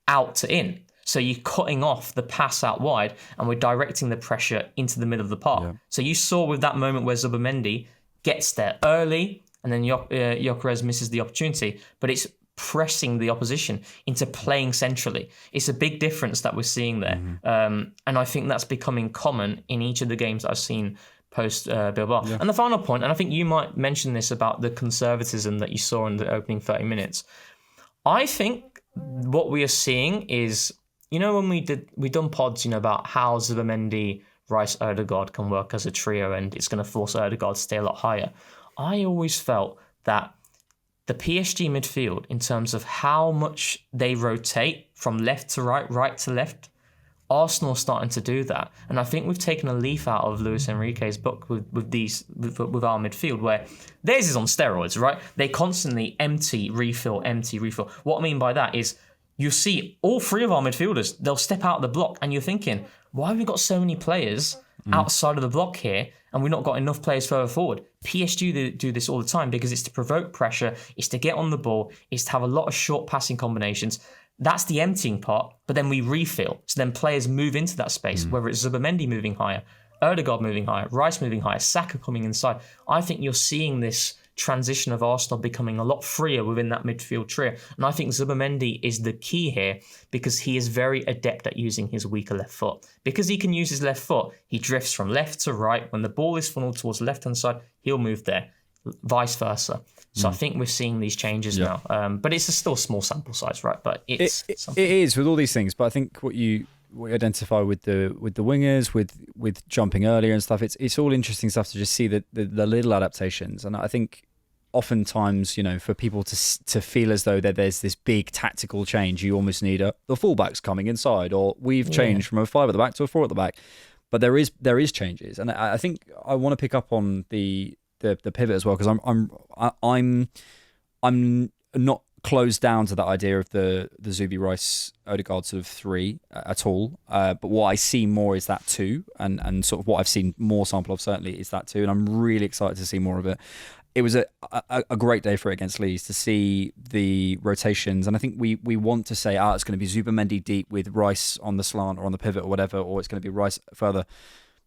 out to in. So you're cutting off the pass out wide, and we're directing the pressure into the middle of the park. Yeah. So you saw with that moment where Zubamendi gets there early, and then Gyökeres misses the opportunity, but it's pressing the opposition into playing centrally. It's a big difference that we're seeing there. And I think that's becoming common in each of the games I've seen post Bilbao. Yeah. And the final point, and I think you might mention this about the conservatism that you saw in the opening 30 minutes. I think what we are seeing is, when we done pods, about how Zubamendi, Rice, Ødegaard can work as a trio, and it's going to force Ødegaard to stay a lot higher. I always felt that the PSG midfield, in terms of how much they rotate from left to right, right to left, Arsenal starting to do that. And I think we've taken a leaf out of Luis Enrique's book with our midfield, where theirs is on steroids, right? They constantly empty, refill, empty, refill. What I mean by that is, you see all three of our midfielders, they'll step out of the block, and you're thinking, why have we got so many players outside of the block here, and we've not got enough players further forward. PSG do this all the time because it's to provoke pressure, it's to get on the ball, it's to have a lot of short passing combinations. That's the emptying part, but then we refill. So then players move into that space, whether it's Zubamendi moving higher, Ødegaard moving higher, Rice moving higher, Saka coming inside. I think you're seeing this transition of Arsenal becoming a lot freer within that midfield trio. And I think Zubamendi is the key here because he is very adept at using his weaker left foot. Because he can use his left foot, he drifts from left to right. When the ball is funneled towards the left-hand side, he'll move there, vice versa. So I think we're seeing these changes now. But it's still a small sample size, right? But it is with all these things. But I think what you identify with the wingers, with jumping earlier and stuff, it's all interesting stuff to just see the little adaptations. And I think oftentimes, for people to feel as though there's this big tactical change, you almost need the fullbacks coming inside, or we've changed from a 5 at the back to a 4 at the back. But there is changes, and I think I want to pick up on the pivot as well, because I'm not closed down to that idea of the Zubi Rice Ødegaard sort of 3 at all. But what I see more is that 2, and sort of what I've seen more sample of certainly is that 2, and I'm really excited to see more of it. It was a great day for it against Leeds to see the rotations, and I think we want to say, it's going to be Zubamendi deep with Rice on the slant or on the pivot or whatever, or it's going to be Rice further.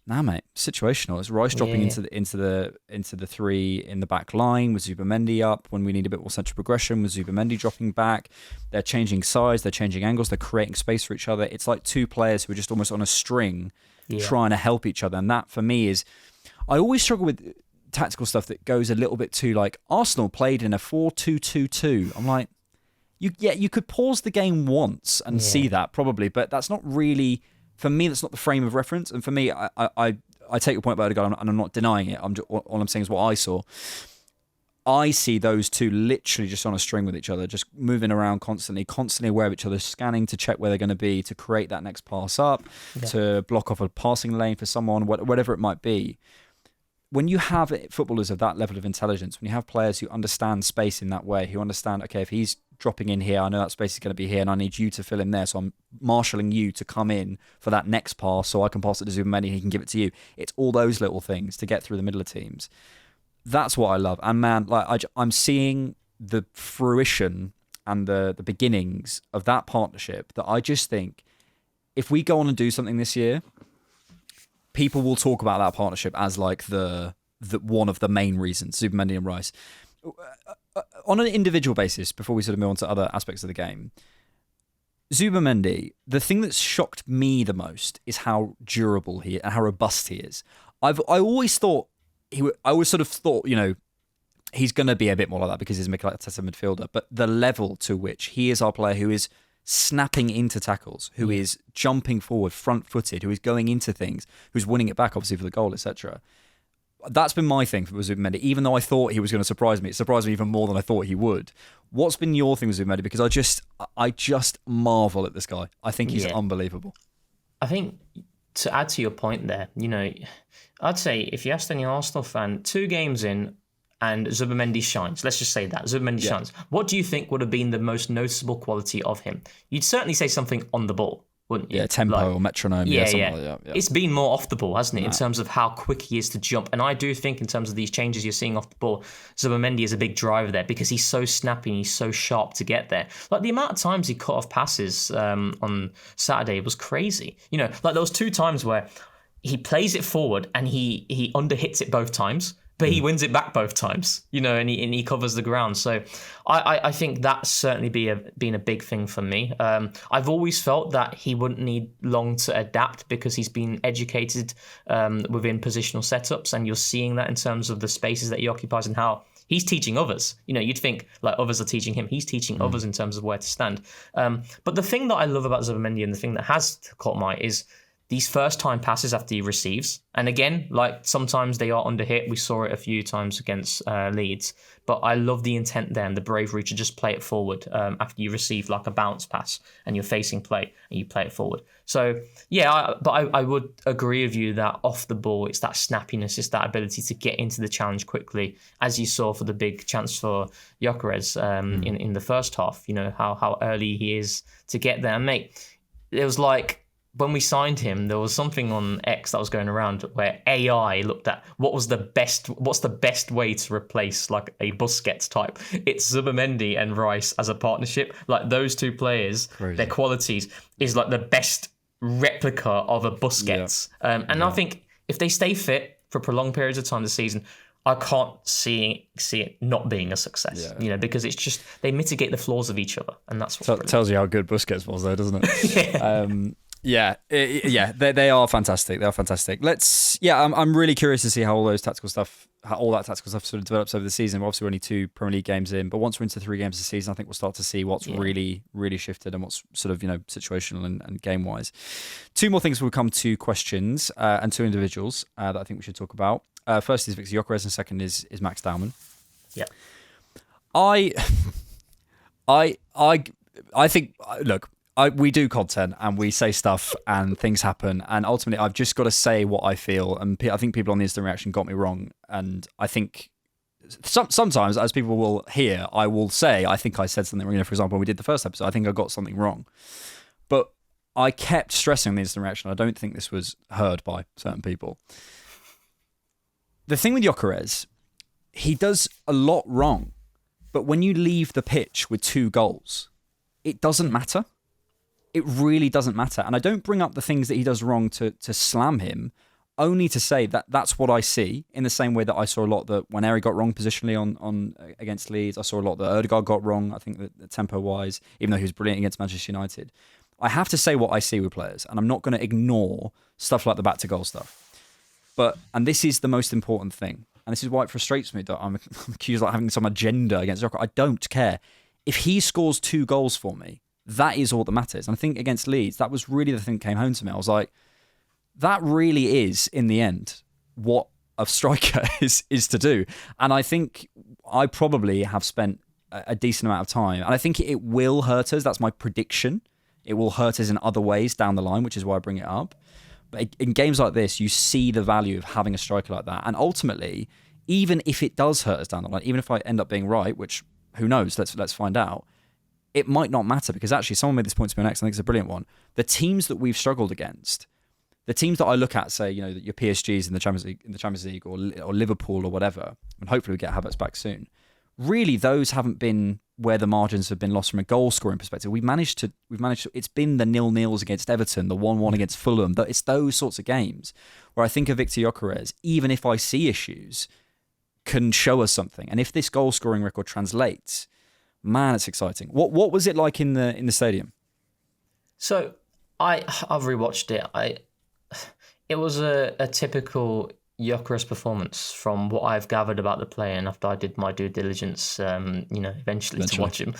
Nah, mate, situational. It's Rice dropping into the 3 in the back line with Zubamendi up when we need a bit more central progression, with Zubamendi dropping back. They're changing size, they're changing angles, they're creating space for each other. It's like 2 players who are just almost on a string trying to help each other, and that for me is, I always struggle with tactical stuff that goes a little bit too, like, Arsenal played in a 4-2-2-2. I'm like, you could pause the game once and see that probably, but that's not really, for me, that's not the frame of reference. And for me, I take your point about Ødegaard, and I'm not denying it. All I'm saying is what I saw. I see those 2 literally just on a string with each other, just moving around constantly aware of each other, scanning to check where they're going to be, to create that next pass up, to block off a passing lane for someone, whatever it might be. When you have footballers of that level of intelligence, when you have players who understand space in that way, who understand, okay, if he's dropping in here, I know that space is going to be here and I need you to fill in there, so I'm marshalling you to come in for that next pass so I can pass it to Zubamendi and he can give it to you. It's all those little things to get through the middle of teams. That's what I love. And man, like I'm seeing the fruition and the beginnings of that partnership that I just think, if we go on and do something this year, people will talk about that partnership as like the one of the main reasons, Zubamendi and Rice. On an individual basis, before we sort of move on to other aspects of the game, Zubamendi, the thing that's shocked me the most is how durable he is and how robust he is. I always thought he's going to be a bit more like that because he's a Mikel Arteta midfielder, but the level to which he is our player who is snapping into tackles, who is jumping forward, front-footed, who is going into things, who's winning it back, obviously, for the goal, etc. That's been my thing for Zubamendi, even though I thought he was going to surprise me. It surprised me even more than I thought he would. What's been your thing with Zubamendi? Because I just marvel at this guy. I think he's unbelievable. I think, to add to your point there, I'd say if you asked any Arsenal fan, 2 games in, and Zubamendi shines. Let's just say that. Zubamendi shines. What do you think would have been the most noticeable quality of him? You'd certainly say something on the ball, wouldn't you? Yeah, tempo or metronome. Something like that. Yeah. It's been more off the ball, hasn't it, in terms of how quick he is to jump. And I do think in terms of these changes you're seeing off the ball, Zubamendi is a big driver there because he's so snappy and he's so sharp to get there. Like the amount of times he cut off passes on Saturday was crazy. Like there was 2 times where he plays it forward and he underhits it both times, but he wins it back both times, and he covers the ground. So I think that's certainly been a big thing for me. I've always felt that he wouldn't need long to adapt because he's been educated within positional setups, and you're seeing that in terms of the spaces that he occupies and how he's teaching others. You'd think like others are teaching him. He's teaching others in terms of where to stand. But the thing that I love about Zubamendi, and the thing that has caught my eye, is these first time passes after he receives. And again, like sometimes they are underhit. We saw it a few times against Leeds. But I love the intent there and the bravery to just play it forward after you receive like a bounce pass and you're facing play and you play it forward. So yeah, I would agree with you that off the ball, it's that snappiness, it's that ability to get into the challenge quickly, as you saw for the big chance for Gyökeres in the first half. How early he is to get there. And mate, it was like when we signed him, there was something on X that was going around where AI looked at what's the best way to replace like a Busquets type. It's Zubamendi and Rice as a partnership. Like those two players, their qualities is like the best replica of a Busquets. I think if they stay fit for prolonged periods of time this season, I can't see it not being a success, because it's just they mitigate the flaws of each other, and that's what tells you how good Busquets was, though, doesn't it? They are fantastic. They are fantastic. I'm really curious to see how all that tactical stuff sort of develops over the season. Obviously, we're only 2 Premier League games in, but once we're into 3 games this season, I think we'll start to see what's really, really shifted and what's sort of situational and game wise. 2 more things will come to questions and 2 individuals that I think we should talk about. First is Viktor Gyökeres and second is Max Dowman. Yeah. I think, look, we do content and we say stuff and things happen, and ultimately I've just got to say what I feel, and I think people on the instant reaction got me wrong, and I think sometimes, as people will hear, I will say I think I said something wrong. For example, when we did the first episode, I think I got something wrong, but I kept stressing on the instant reaction. I don't think this was heard by certain people. The thing with Gyökeres, he does a lot wrong, but when you leave the pitch with 2 goals, it doesn't matter. It really doesn't matter. And I don't bring up the things that he does wrong to slam him, only to say that that's what I see, in the same way that I saw a lot that when Eri got wrong positionally on against Leeds, I saw a lot that Ødegaard got wrong, I think that tempo-wise, even though he was brilliant against Manchester United. I have to say what I see with players, and I'm not going to ignore stuff like the back-to-goal stuff. And this is the most important thing, and this is why it frustrates me that I'm accused of having some agenda against Gyökeres. I don't care. If he scores 2 goals for me, that is all that matters. And I think against Leeds, that was really the thing that came home to me. I was like, that really is, in the end, what a striker is to do. And I think I probably have spent a decent amount of time, and I think it will hurt us. That's my prediction. It will hurt us in other ways down the line, which is why I bring it up. But in games like this, you see the value of having a striker like that. And ultimately, even if it does hurt us down the line, even if I end up being right, which who knows, let's find out, it might not matter, because actually someone made this point to me next, I think it's a brilliant one. The teams that we've struggled against, the teams that I look at, say, your PSGs in the Champions League or Liverpool or whatever, and hopefully we get Havertz back soon, really those haven't been where the margins have been lost from a goal scoring perspective. We've managed to. It's been the 0-0s against Everton, the 1-1 against Fulham. It's those sorts of games where I think of Viktor Gyökeres, even if I see issues, can show us something. And if this goal scoring record translates, man, it's exciting. What was it like in the stadium? So I've rewatched it. It was a typical Gyökeres performance from what I've gathered about the player, and after I did my due diligence, eventually to watch him.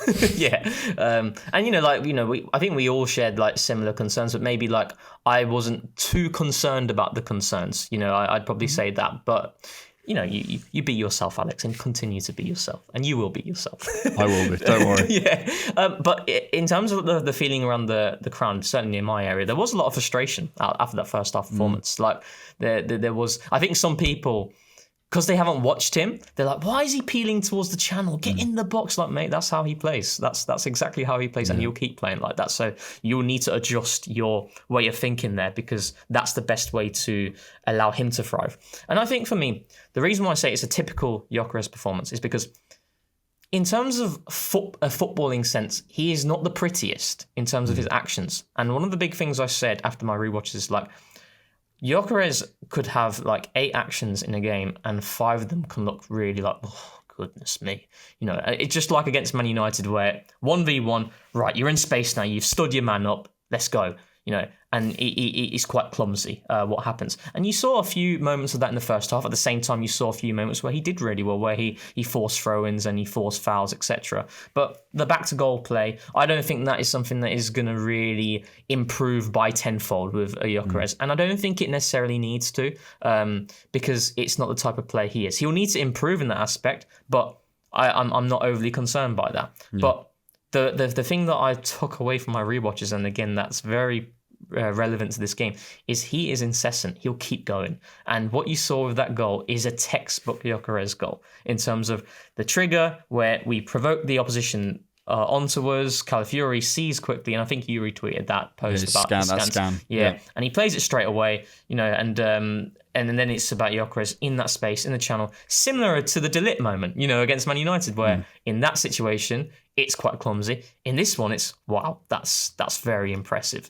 I think we all shared like similar concerns, but maybe like I wasn't too concerned about the concerns. I'd probably say that, but you be yourself, Alex, and continue to be yourself, and you will be yourself. I will be, don't worry. But in terms of the feeling around the crowd, certainly in my area, there was a lot of frustration after that first half performance. Like there was, I think some people, because they haven't watched him, they're like, why is he peeling towards the channel? Get in the box. Like, mate, that's how he plays. That's exactly how he plays, and you'll keep playing like that. So you'll need to adjust your way of thinking there, because that's the best way to allow him to thrive. And I think for me, the reason why I say it's a typical Gyökeres performance is because in terms of a footballing sense, he is not the prettiest in terms of his actions. And one of the big things I said after my rewatches is like, Gyökeres could have like 8 actions in a game and 5 of them can look really like, oh, goodness me. It's just like against Man United where 1v1, right, you're in space now, you've stood your man up, let's go. And it's quite clumsy what happens. And you saw a few moments of that in the first half. At the same time, you saw a few moments where he did really well, where he forced throw-ins and he forced fouls, etc. But the back-to-goal play, I don't think that is something that is going to really improve by tenfold with Gyökeres. And I don't think it necessarily needs to, because it's not the type of player he is. He'll need to improve in that aspect, but I'm not overly concerned by that. But the thing that I took away from my rewatches, and again, that's very relevant to this game, is he is incessant. He'll keep going. And what you saw with that goal is a textbook Gyökeres goal in terms of the trigger where we provoke the opposition onto us. Calafiori sees quickly, and I think you retweeted that post about that scan. Yeah, and he plays it straight away, and then it's about Gyökeres in that space, in the channel, similar to the De Ligt moment, against Man United, where in that situation, it's quite clumsy. In this one, it's, wow, that's very impressive,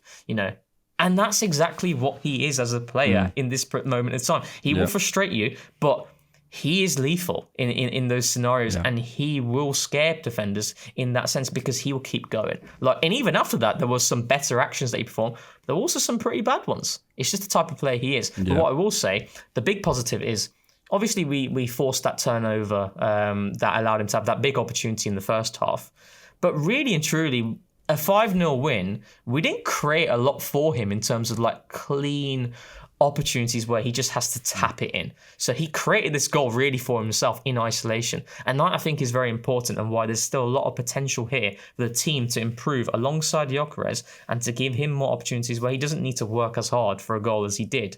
And that's exactly what he is as a player in this moment in time. He will frustrate you, but he is lethal in those scenarios, and he will scare defenders in that sense because he will keep going. And even after that, there was some better actions that he performed. There were also some pretty bad ones. It's just the type of player he is. Yeah. But what I will say, the big positive is, obviously we forced that turnover that allowed him to have that big opportunity in the first half. But really and truly, a 5-0 win, we didn't create a lot for him in terms of clean opportunities where he just has to tap it in. So he created this goal really for himself in isolation. And that I think is very important, and why there's still a lot of potential here for the team to improve alongside Gyökeres and to give him more opportunities where he doesn't need to work as hard for a goal as he did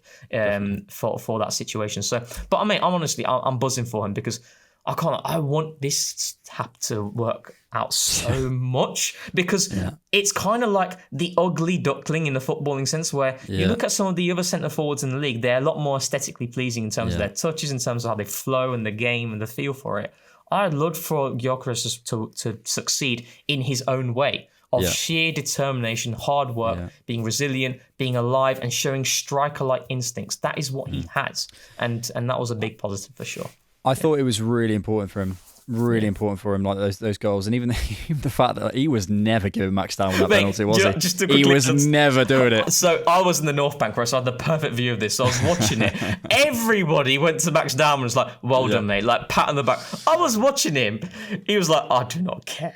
for that situation. So, but I'm buzzing for him because I want this tap to work out so much, because it's kind of like the ugly duckling in the footballing sense, where you look at some of the other centre forwards in the league, they're a lot more aesthetically pleasing in terms of their touches, in terms of how they flow and the game and the feel for it. I'd love for Gyökeres to succeed in his own way of sheer determination, hard work, being resilient, being alive, and showing striker-like instincts. That is what he has, and that was a big positive for sure. I thought it was really important for him. Important for him, like those goals, and even the fact that he was never giving Max Dowman that penalty, was he? He was never doing it. So I was in the North Bank, where I had the perfect view of this. So I was watching it. Everybody went to Max Dowman and was like, "Well done, mate!" Pat on the back. I was watching him. He was like, "I do not care.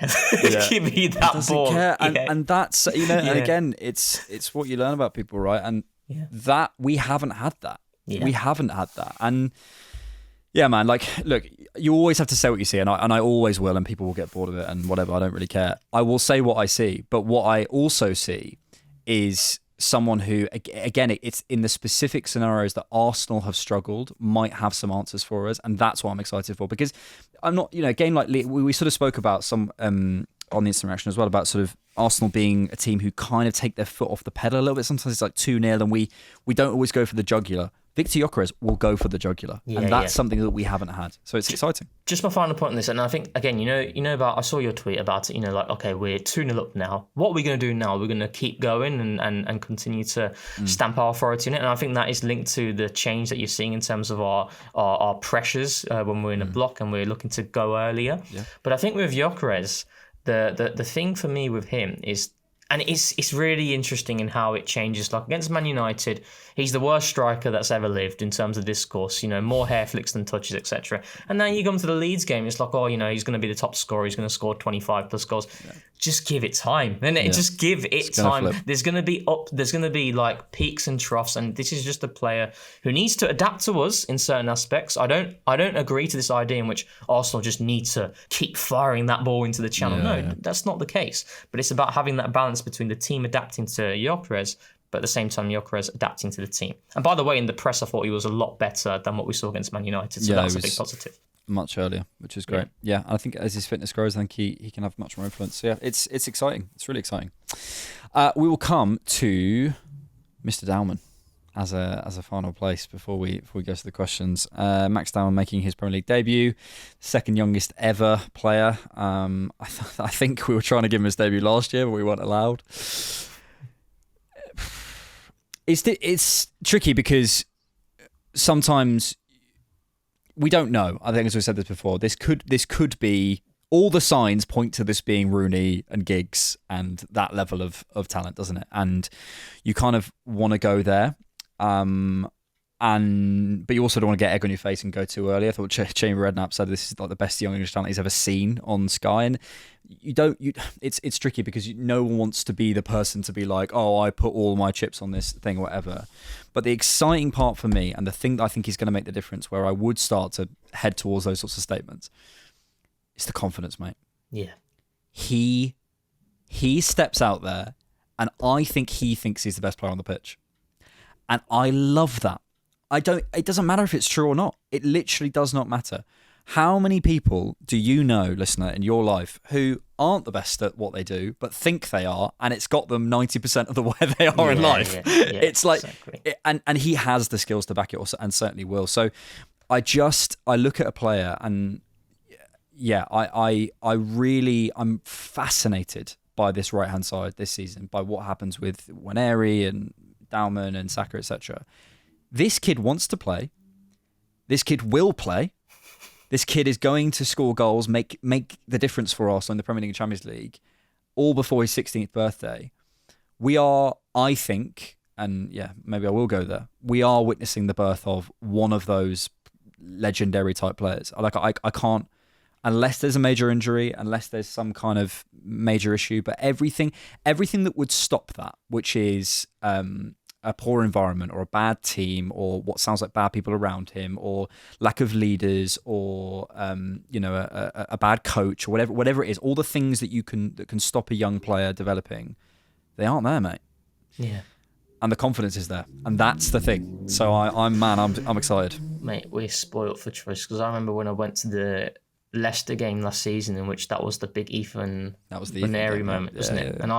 Give me that ball." Care. And that's and again, it's what you learn about people, right? And that we haven't had that. Yeah. We haven't had that, and. Yeah, man. Look, you always have to say what you see, and I always will, and people will get bored of it and whatever. I don't really care. I will say what I see, but what I also see is someone who, again, it's in the specific scenarios that Arsenal have struggled, might have some answers for us, and that's what I'm excited for. Because I'm not, a game like we sort of spoke about some on the instant reaction as well, about sort of Arsenal being a team who kind of take their foot off the pedal a little bit. Sometimes it's like 2-0, and we don't always go for the jugular. Viktor Gyökeres will go for the jugular, and that's something that we haven't had. So it's exciting. Just my final point on this, and I think again, about I saw your tweet about it. Okay, we're 2-0 up now. What are we going to do now? We're going to keep going and continue to stamp our authority in it. And I think that is linked to the change that you're seeing in terms of our pressures when we're in a block and we're looking to go earlier. Yeah. But I think with Gyökeres, the thing for me with him is. And it's really interesting in how it changes. Like against Man United, he's the worst striker that's ever lived in terms of discourse. More hair flicks than touches, etc. And then you come to the Leeds game, it's like, he's going to be the top scorer. He's going to score 25 plus goals. Yeah. Just give it time, and just give it time. Flip. There's going to be like peaks and troughs, and this is just a player who needs to adapt to us in certain aspects. I don't agree to this idea in which Arsenal just need to keep firing that ball into the channel. That's not the case. But it's about having that balance between the team adapting to Gyökeres, but at the same time Gyökeres adapting to the team. And by the way, in the press, I thought he was a lot better than what we saw against Man United. So that's a big positive. Much earlier, which is great. Yeah, I think as his fitness grows, I think he can have much more influence. So yeah, it's exciting. It's really exciting. We will come to Mr. Dowman as a final place before we go to the questions. Max Dowman making his Premier League debut, second youngest ever player. I think we were trying to give him his debut last year, but we weren't allowed. It's tricky because sometimes we don't know. I think, as we said this before, this could be, all the signs point to this being Rooney and Giggs and that level of talent, doesn't it? And you kind of want to go there. But you also don't want to get egg on your face and go too early. I thought Chamber Redknapp said this is like the best young English talent he's ever seen on Sky, and it's tricky because no one wants to be the person to be like, oh, I put all my chips on this thing or whatever. But the exciting part for me, and the thing that I think is going to make the difference, where I would start to head towards those sorts of statements, is the confidence, mate. Yeah, he steps out there, and I think he thinks he's the best player on the pitch. And I love that. It doesn't matter if it's true or not. It literally does not matter. How many people do you know, listener, in your life who aren't the best at what they do, but think they are, and it's got them 90% of the way they are in life. It's like, exactly. and he has the skills to back it, also, and certainly will. So I look at a player, and I'm fascinated by this right hand side this season, by what happens with Waneri and Dowman and Saka, etc. This kid wants to play. This kid will play. This kid is going to score goals, make the difference for us in the Premier League and Champions League, all before his 16th birthday. We are, I think, and maybe I will go there, we are witnessing the birth of one of those legendary type players. Like, I can't, unless there's a major injury, unless there's some kind of major issue, but everything that would stop that, which is a poor environment or a bad team or what sounds like bad people around him or lack of leaders or a bad coach or whatever it is, all the things that can stop a young player developing, they aren't there, mate. Yeah. And the confidence is there, and that's the thing. So I'm excited, mate. We're spoiled for choice, because I remember when I went to the Leicester game last season, in which that was the big Ethan Waneri moment, wasn't it? And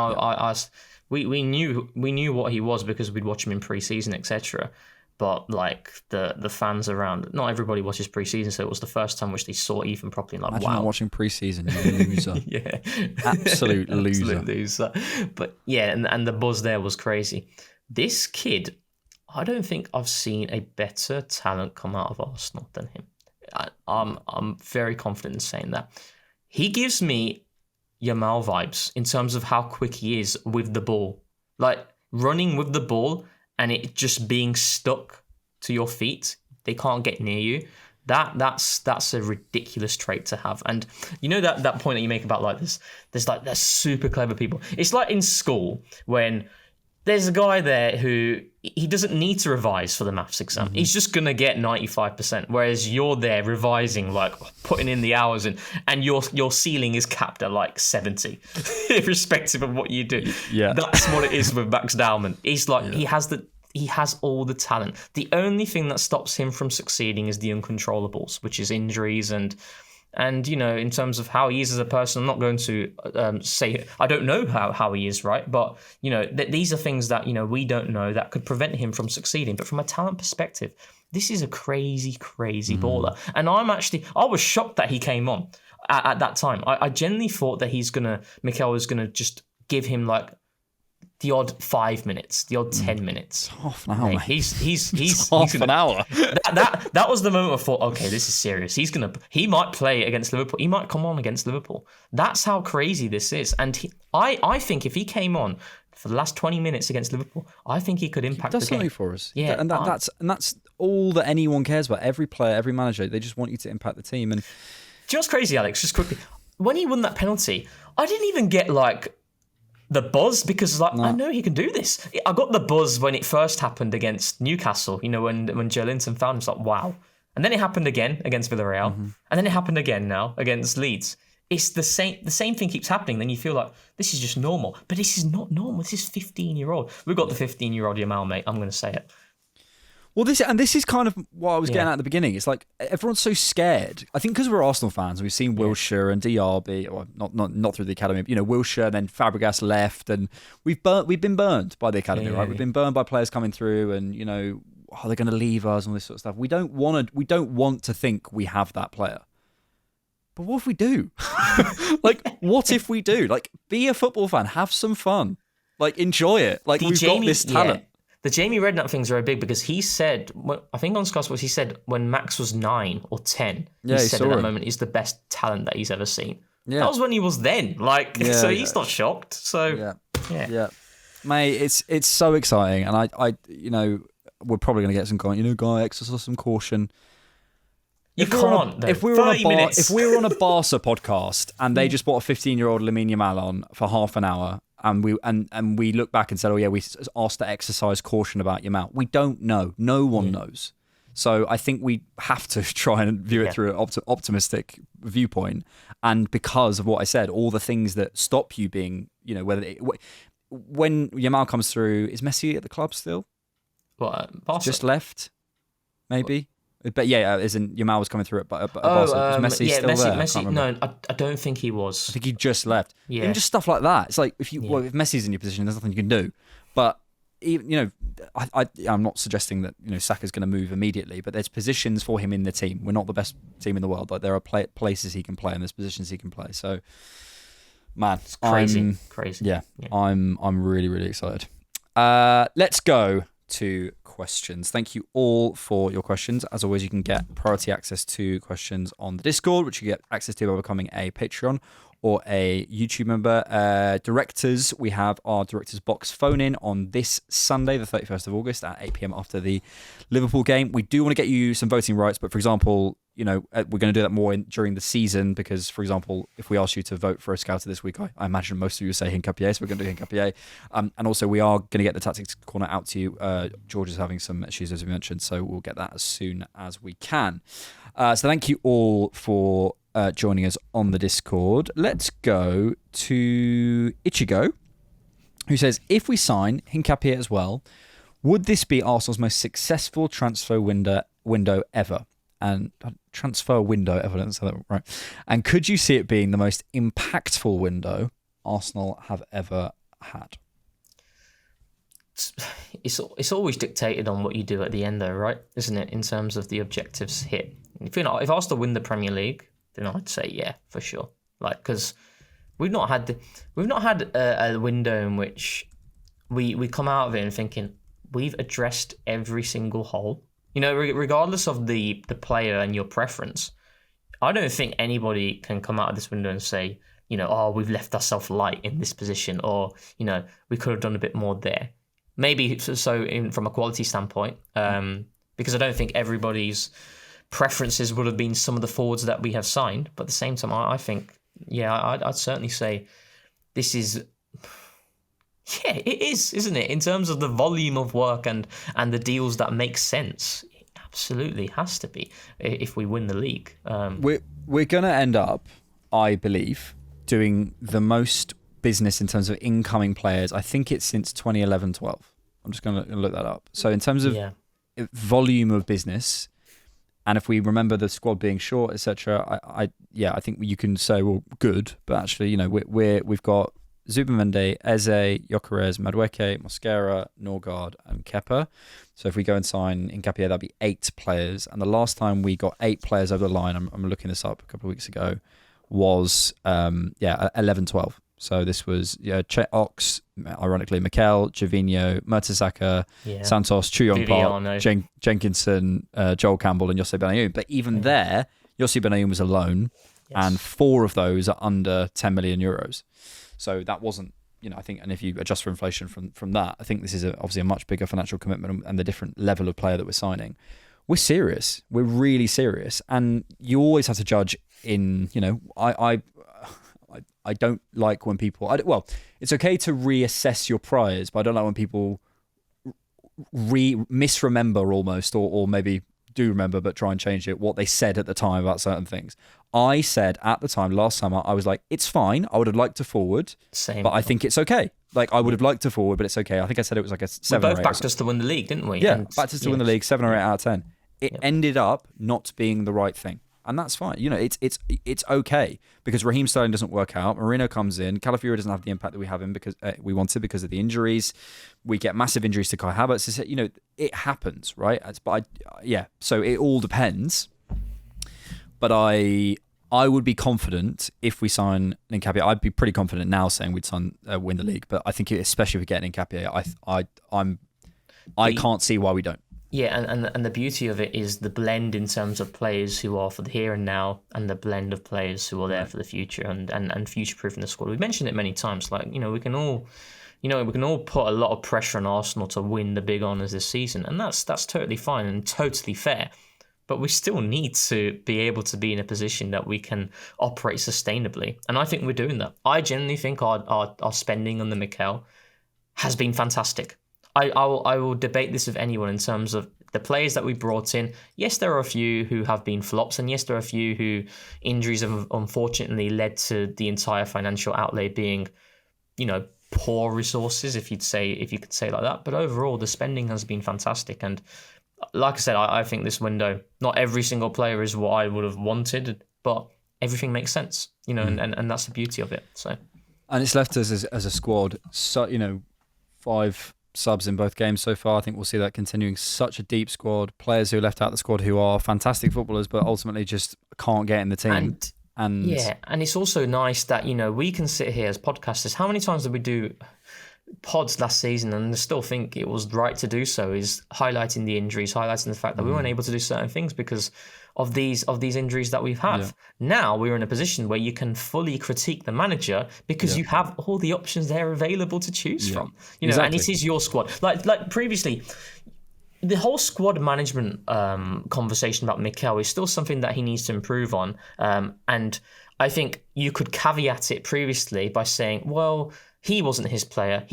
we knew what he was because we'd watch him in pre-season, etc. But like the fans around, not everybody watches pre-season, so it was the first time which they saw Ethan properly. Like, imagine wow, not watching pre-season, you loser. Yeah, absolute loser. But yeah, and the buzz there was crazy. This kid, I don't think I've seen a better talent come out of Arsenal than him. I'm very confident in saying that. He gives me Yamal vibes in terms of how quick he is with the ball, like running with the ball and it just being stuck to your feet. They can't get near you. That's a ridiculous trait to have. And you know that point that you make about like this, there's super clever people. It's like in school when there's a guy there who he doesn't need to revise for the maths exam. Mm-hmm. He's just going to get 95%, whereas you're there revising, like putting in the hours in, and your ceiling is capped at like 70, irrespective of what you do. Yeah. That's what it is with Max Dowman. He's like, he has all the talent. The only thing that stops him from succeeding is the uncontrollables, which is injuries and you know, in terms of how he is as a person, I'm not going to say I don't know how he is, right? But you know, these are things that, you know, we don't know that could prevent him from succeeding. But from a talent perspective, this is a crazy baller. And I was shocked that he came on at that time. I genuinely thought that Mikel was gonna just give him like the odd 5 minutes, the odd 10 minutes. Half an hour, mate. He's half an hour. That was the moment I thought, okay, this is serious. He might play against Liverpool. He might come on against Liverpool. That's how crazy this is. And I think if he came on for the last 20 minutes against Liverpool, I think he could impact the game. Does something for us. Yeah, and that's all that anyone cares about. Every player, every manager, they just want you to impact the team. And do you know what's crazy, Alex? Just quickly, when he won that penalty, I didn't even get like the buzz, because I know he can do this. I got the buzz when it first happened against Newcastle, you know, when Joe Linton found him. It's like, wow. And then it happened again against Villarreal. Mm-hmm. And then it happened again now against Leeds. It's the same thing keeps happening. Then you feel like this is just normal. But this is not normal. This is 15-year-old. We've got the 15-year-old Yamal, mate. I'm going to say it. Well, this is kind of what I was getting at the beginning. It's like everyone's so scared. I think because we're Arsenal fans, we've seen Wilshere and Diaby, well, not through the academy, but, you know, Wilshere, then Fabregas left, and we've been burned by the academy, right? We've been burned by players coming through, and, you know, they're going to leave us and all this sort of stuff. We don't want to think we have that player. But what if we do? Like, what if we do? Like, be a football fan, have some fun, like, enjoy it. Like, we've got this talent. Yeah. The Jamie Redknapp thing's very big because he said, I think on Sky Sports, he said when Max was 9 or 10, he said at that moment he's the best talent that he's ever seen. Yeah. That was when he was then. So he's not shocked. So, yeah. Mate, it's so exciting. And I you know, we're probably going to get some comment, you know, Guy, exercise some caution. If we were on a Barca podcast and they just brought a 15-year-old Lamine Yamal on for half an hour, and we look back and said, oh yeah, we asked to exercise caution about Yamal. We don't know. No one knows. So I think we have to try and view it through an optimistic viewpoint. And because of what I said, all the things that stop you being, you know, when Yamal comes through, is Messi at the club still? What, Barca? Just left, maybe. But yeah, as in Yamal was coming through at Barcelona. Was Messi still there? Messi. No, I don't think he was. I think he just left. Yeah. Even just stuff like that. It's like if Messi's in your position, there's nothing you can do. But even, I'm not suggesting that Saka's going to move immediately, but there's positions for him in the team. We're not the best team in the world. Like there are places he can play and there's positions he can play. So, man, it's crazy. Yeah, I'm really, really excited. Let's go to questions. Thank you all for your questions. As always, you can get priority access to questions on the Discord, which you get access to by becoming a Patreon or a YouTube member. Directors, we have our Directors Box phone-in on this Sunday, the 31st of August at 8 p.m. after the Liverpool game. We do want to get you some voting rights, but for example, we're going to do that more during the season because, for example, if we ask you to vote for a scouter this week, I imagine most of you will say Hincapie, so we're going to do Hincapie. And also, we are going to get the Tactics Corner out to you. George is having some issues, as we mentioned, so we'll get that as soon as we can. So thank you all for joining us on the Discord. Let's go to Ichigo, who says, if we sign Hincapie as well, would this be Arsenal's most successful transfer window ever? And transfer window evidence, right? And could you see it being the most impactful window Arsenal have ever had? It's always dictated on what you do at the end, though, right? Isn't it? In terms of the objectives hit. If Arsenal win the Premier League, then I'd say yeah, for sure. Like, because we've not had a window in which we come out of it and thinking we've addressed every single hole. Regardless of the player and your preference, I don't think anybody can come out of this window and say, we've left ourselves light in this position, or we could have done a bit more there. Maybe from a quality standpoint, because I don't think everybody's preferences would have been some of the forwards that we have signed. But at the same time, I think, I'd certainly say this is. Yeah, it is, isn't it? In terms of the volume of work and the deals that make sense, it absolutely has to be if we win the league. We're going to end up, I believe, doing the most business in terms of incoming players. I think it's since 2011-12. I'm just going to look that up. So in terms of volume of business, and if we remember the squad being short, etc., I think you can say, well, good, but actually, we've got Zubamendi, Eze, Gyökeres, Madueke, Mosquera, Norgard, and Kepa. So if we go and sign Hincapie, that'd be 8 players. And the last time we got 8 players over the line, I'm looking this up a couple of weeks ago, was 11-12. So this was Chet Ox, ironically, Mikel, Gervinho, Mertesacker, Santos, Chuyong Park, Jenkinson, Joel Campbell, and Jose Benayoun. But even there, Jose Benayoun was alone, and 4 of those are under 10 million euros. So that wasn't, I think, and if you adjust for inflation from that, I think this is obviously a much bigger financial commitment and the different level of player that we're signing. We're serious. We're really serious. And you always have to judge in, I don't like when people, it's okay to reassess your priors, but I don't like when people misremember almost, or maybe do remember but try and change it, what they said at the time about certain things. I said at the time, last summer, I was like, it's fine. I would have liked to forward, but I think it's okay. Like, I would have liked to forward, but it's okay. I think I said it was like a 7 or 8. We both backed us to win the league, didn't we? Yeah, backed us to win the league, 7 or 8 out of 10. It ended up not being the right thing. And that's fine. It's okay, because Raheem Sterling doesn't work out. Mourinho comes in. Calafiori doesn't have the impact that we have him because we wanted because of the injuries. We get massive injuries to Kai Havertz. It happens, right? So it all depends. But I would be confident if we sign Hincapie. I'd be pretty confident now saying we'd win the league. But I think especially if we get Hincapie, I can't see why we don't. Yeah, and the beauty of it is the blend in terms of players who are for the here and now, and the blend of players who are there for the future and future-proofing the squad. We've mentioned it many times. Like, we can all put a lot of pressure on Arsenal to win the big honours this season, and that's totally fine and totally fair. But we still need to be able to be in a position that we can operate sustainably, and I think we're doing that. I genuinely think our spending on the Mikel has been fantastic. I will debate this with anyone in terms of the players that we brought in. Yes, there are a few who have been flops, and yes, there are a few who injuries have unfortunately led to the entire financial outlay being, poor resources, if you could say it like that. But overall, the spending has been fantastic, and like I said, I think this window, not every single player is what I would have wanted, but everything makes sense, and that's the beauty of it. So, and it's left us as a squad, so 5 subs in both games so far. I think we'll see that continuing. Such a deep squad, players who left out the squad who are fantastic footballers, but ultimately just can't get in the team. And it's also nice that we can sit here as podcasters. How many times did we do pods last season and I still think it was right to do so, is highlighting the injuries, highlighting the fact that we weren't able to do certain things because of these injuries that we've had. Now we're in a position where you can fully critique the manager because you have all the options there available to choose from. Exactly. And it is your squad. Like previously, the whole squad management conversation about Mikel is still something that he needs to improve on. And I think you could caveat it previously by saying, well, he wasn't his player,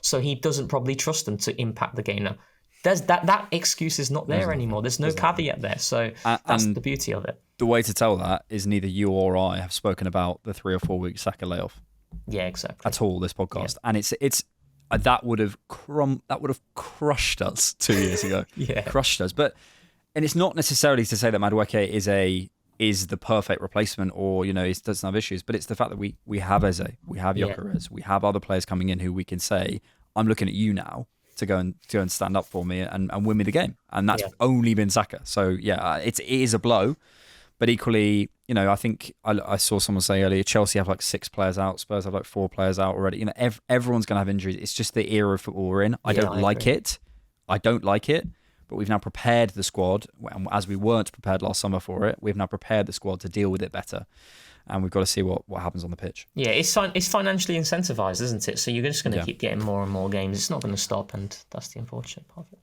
so he doesn't probably trust them to impact the game now. There's that excuse is not there anymore. There's no caveat there. So that's the beauty of it. The way to tell that is neither you or I have spoken about the 3 or 4 week Saka layoff. Yeah, exactly. At all this podcast. And it's that would have crushed us 2 years ago. Crushed us. And it's not necessarily to say that Madueke is the perfect replacement or he doesn't have issues, but it's the fact that we have Eze, we have Gyökeres, we have other players coming in who we can say, I'm looking at you now to go and stand up for me and win me the game, and that's only been Saka. So it is a blow, but equally, I think I saw someone say earlier, Chelsea have like 6 players out, Spurs have like 4 players out already. Everyone's going to have injuries. It's just the era of football we're in. I don't like it, but we've now prepared the squad, and as we weren't prepared last summer for it, we've now prepared the squad to deal with it better. And we've got to see what happens on the pitch. Yeah, it's financially incentivized, isn't it? So you're just going to keep getting more and more games. It's not going to stop, and that's the unfortunate part of it.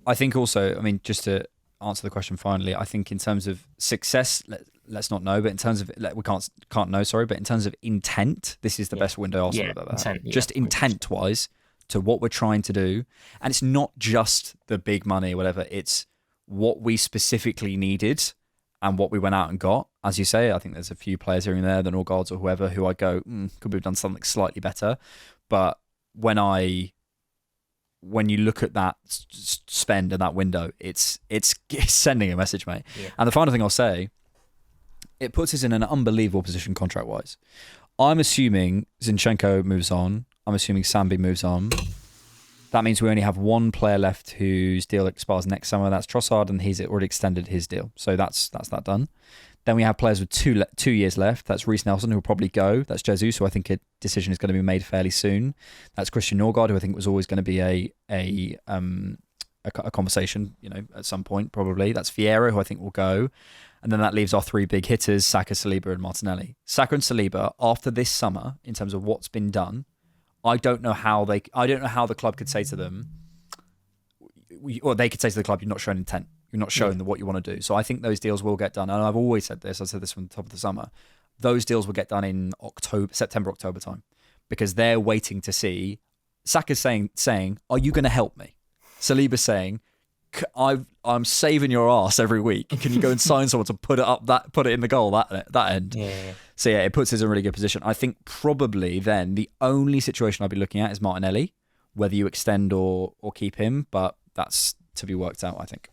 I think also, just to answer the question finally, I think in terms of success, let's not know, but in terms of we can't know, sorry, but in terms of intent, this is the best window Arsenal have ever had. Just intent-wise to what we're trying to do, and it's not just the big money or whatever. It's what we specifically needed and what we went out and got. As you say, I think there's a few players here and there, the Norgards or whoever, who I go, could we have done something slightly better? But when you look at that spend and that window, it's sending a message, mate. Yeah. And the final thing I'll say, it puts us in an unbelievable position contract-wise. I'm assuming Zinchenko moves on. I'm assuming Sambi moves on. That means we only have 1 player left whose deal expires next summer. That's Trossard, and he's already extended his deal. So that's that done. Then we have players with 2 years left. That's Reece Nelson, who will probably go. That's Jesus, who I think a decision is going to be made fairly soon. That's Christian Norgard, who I think was always going to be a conversation, at some point, probably. That's Vieira, who I think will go. And then that leaves our 3 big hitters, Saka, Saliba, and Martinelli. Saka and Saliba, after this summer, in terms of what's been done, I don't know how the club could say to them, or they could say to the club, you're not showing intent. You're not showing what you want to do. So I think those deals will get done. And I've always said this. I said this from the top of the summer. Those deals will get done in September, October time, because they're waiting to see. Saka's saying, are you going to help me? Saliba's saying, I'm saving your ass every week. Can you go and sign someone to put it in the goal that end? Yeah. So it puts us in a really good position. I think probably then the only situation I'd be looking at is Martinelli, whether you extend or keep him, but that's to be worked out, I think.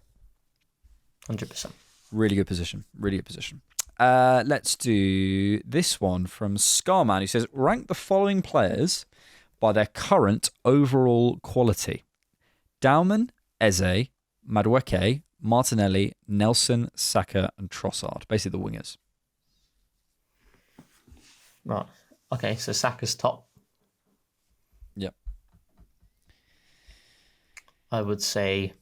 100%. Really good position. Really good position. Let's do this one from Scarman, who says, rank the following players by their current overall quality. Dowman, Eze, Madueke, Martinelli, Nelson, Saka, and Trossard. Basically the wingers. Right. Okay, so Saka's top. Yep. I would say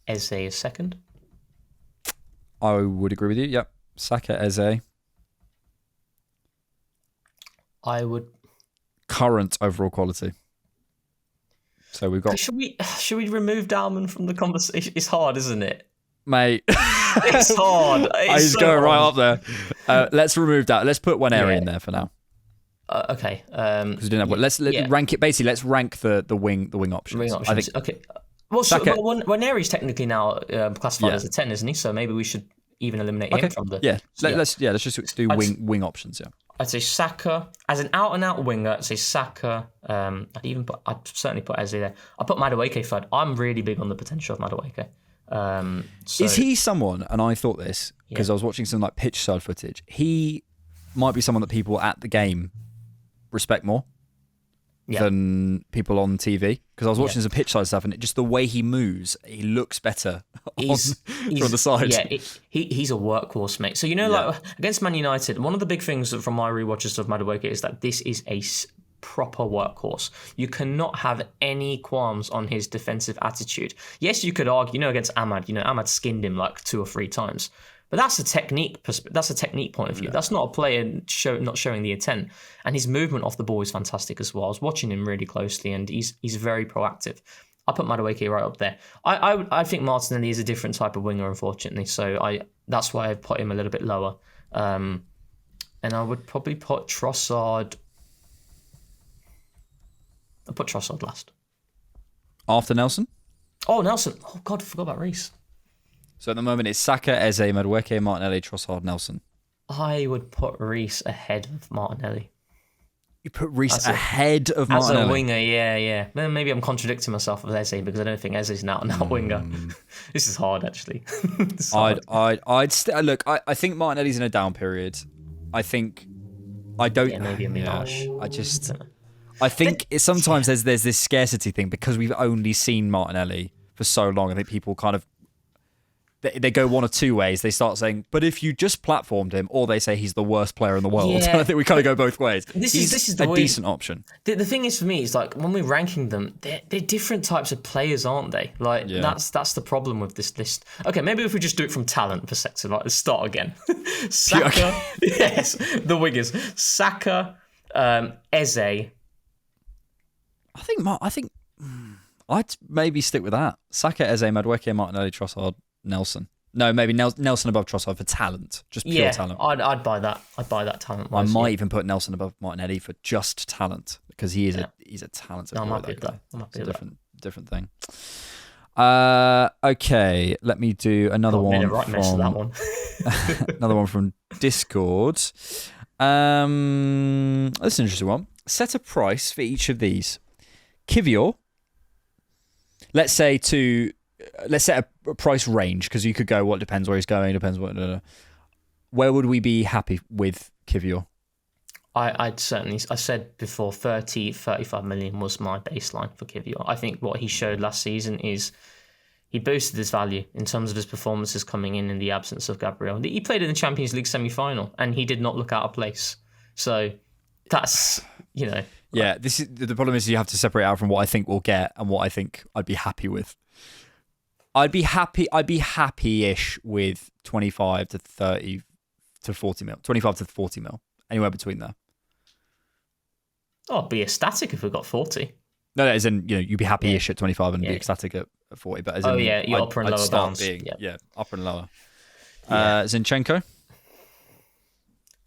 Eze is second. I would agree with you. Yep. Saka, Eze. I would. Current overall quality. So we've got. Should we remove Dowman from the conversation? It's hard, isn't it? Mate. It's hard. He's going right up there. Let's remove that. Let's put one area in there for now. Okay. Because we didn't have. Let's rank it. Basically, let's rank the wing options. Wing options. I think. Okay. Well, Waneri's technically now classified as a 10, isn't he? So maybe we should even eliminate him from the. Yeah. Let's just do wing options. Yeah. I'd say Saka as an out-and-out winger. I'd say Saka. I'd certainly put Eze there. I put Madueke third. I'm really big on the potential of Madueke. Is he someone? And I thought this because I was watching some like pitch side footage. He might be someone that people at the game respect more than people on TV. Because I was watching some pitch side stuff, and just the way he moves, he looks better from the side. Yeah, he's a workhorse, mate. So like against Man United, one of the big things from my rewatches of Madueke is that this is a proper workhorse. You cannot have any qualms on his defensive attitude. Yes, you could argue, against Ahmad, Ahmad skinned him like 2 or 3 times. But that's a technique. That's a technique point of view. That's not a player not showing the intent. And his movement off the ball is fantastic as well. I was watching him really closely, and he's very proactive. I put Madueke right up there. I think Martinelli is a different type of winger, unfortunately. So that's why I put him a little bit lower. And I would probably put Trossard. I'll put Trossard last. After Nelson? Oh, Nelson. Oh, God, I forgot about Reece. So at the moment, it's Saka, Eze, Madueke, Martinelli, Trossard, Nelson. I would put Reece ahead of Martinelli. You put Reece ahead of Martinelli? As a winger, yeah. Maybe I'm contradicting myself with Eze because I don't think Eze's an out-and-out winger. This is hard, actually. Look, I think Martinelli's in a down period. I think... I don't... Yeah, maybe a Minaj. I think sometimes there's this scarcity thing because we've only seen Martinelli for so long. I think people kind of... They go one of two ways. They start saying, but if you just platformed him, or they say he's the worst player in the world. Yeah. I think we kind of go both ways. This is a decent option. The thing is for me, is like when we're ranking them, they're different types of players, aren't they? Like that's the problem with this list. Okay, maybe if we just do it from talent perspective, like let's start again. Saka, yes, the wingers. Saka, Eze. I think I'd maybe stick with that. Saka, Eze, Madueke, Martinelli, Trossard, Nelson. No, maybe Nelson above Trossard for talent, just pure talent. I'd buy that. I'd buy that talent. I might even put Nelson above Martinelli for just talent because he's a talented player. I'm happy with that. It's a different thing. Okay, let me do another one. Another one from Discord. That's an interesting one. Set a price for each of these. Kivior. Let's set a price range because you could go, well, it depends where he's going, depends what. Where would we be happy with Kivior? I said before 35 million was my baseline for Kivior. I think what he showed last season is he boosted his value in terms of his performances coming in the absence of Gabriel. He played in the Champions League semi-final and he did not look out of place. So that's, Yeah, this is the problem is you have to separate out from what I think we'll get and what I think I'd be happy with. I'd be happy-ish with 25 to 30 to 40 mil, 25 to 40 mil, anywhere between there. Oh, I'd be ecstatic if we got 40. No, as in, you'd be happy-ish at 25 and be ecstatic at 40, but as in, your upper and lower bounds. Upper and lower. Zinchenko?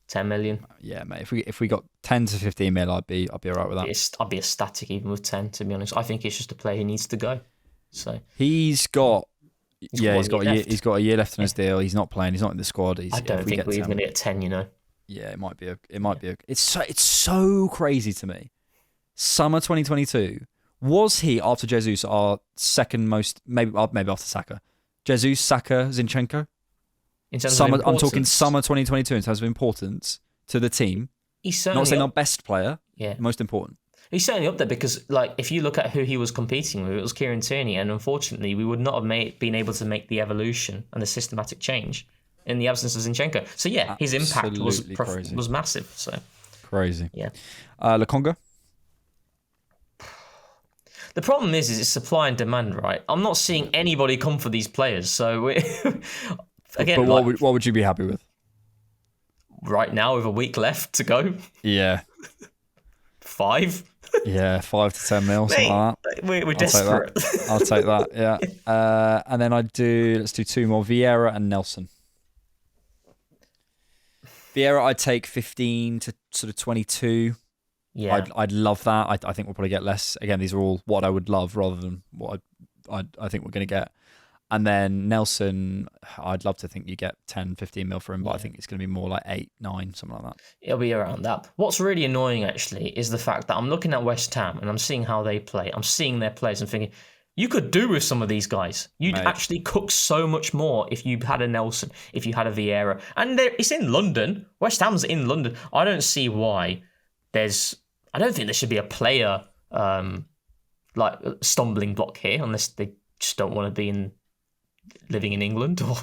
10 million. Yeah, mate. If we got 10 to 15 mil, I'd be all right with that. I'd be ecstatic even with 10, to be honest. I think it's just a player who needs to go. So he's got a year left on his deal. He's not playing. He's not in the squad. I don't think we're even going to get 10. Yeah, it might be. It's so crazy to me. Summer 2022 was he after Jesus our second most maybe after Saka? Jesus, Saka, Zinchenko. In terms summer, of I'm talking summer 2022 in terms of importance to the team. He's certainly not saying our best player. Yeah, most important. He's certainly up there because, if you look at who he was competing with, it was Kieran Tierney, and unfortunately, we would not have been able to make the evolution and the systematic change in the absence of Zinchenko. So yeah, his impact was massive. So crazy. Yeah. Lokonga. The problem is it's supply and demand, right? I'm not seeing anybody come for these players. So again, but what would you be happy with? Right now, with a week left to go. Yeah. 5. Yeah, 5 to 10 mil, something like that. We're desperate. I'll take that. Yeah. And then let's do 2 more. Vieira and Nelson. Vieira, I'd take 15 to sort of 22. Yeah. I'd love that. I think we'll probably get less. Again, these are all what I would love rather than what I think we're going to get. And then Nelson, I'd love to think you get 10, 15 mil for him, but I think it's going to be more like 8, 9, something like that. It'll be around that. What's really annoying, actually, is the fact that I'm looking at West Ham and I'm seeing how they play. I'm seeing their players and thinking, you could do with some of these guys. You'd actually cook so much more if you had a Nelson, if you had a Vieira. And it's in London. West Ham's in London. I don't see why I don't think there should be a player stumbling block here, unless they just don't want to be living in England, or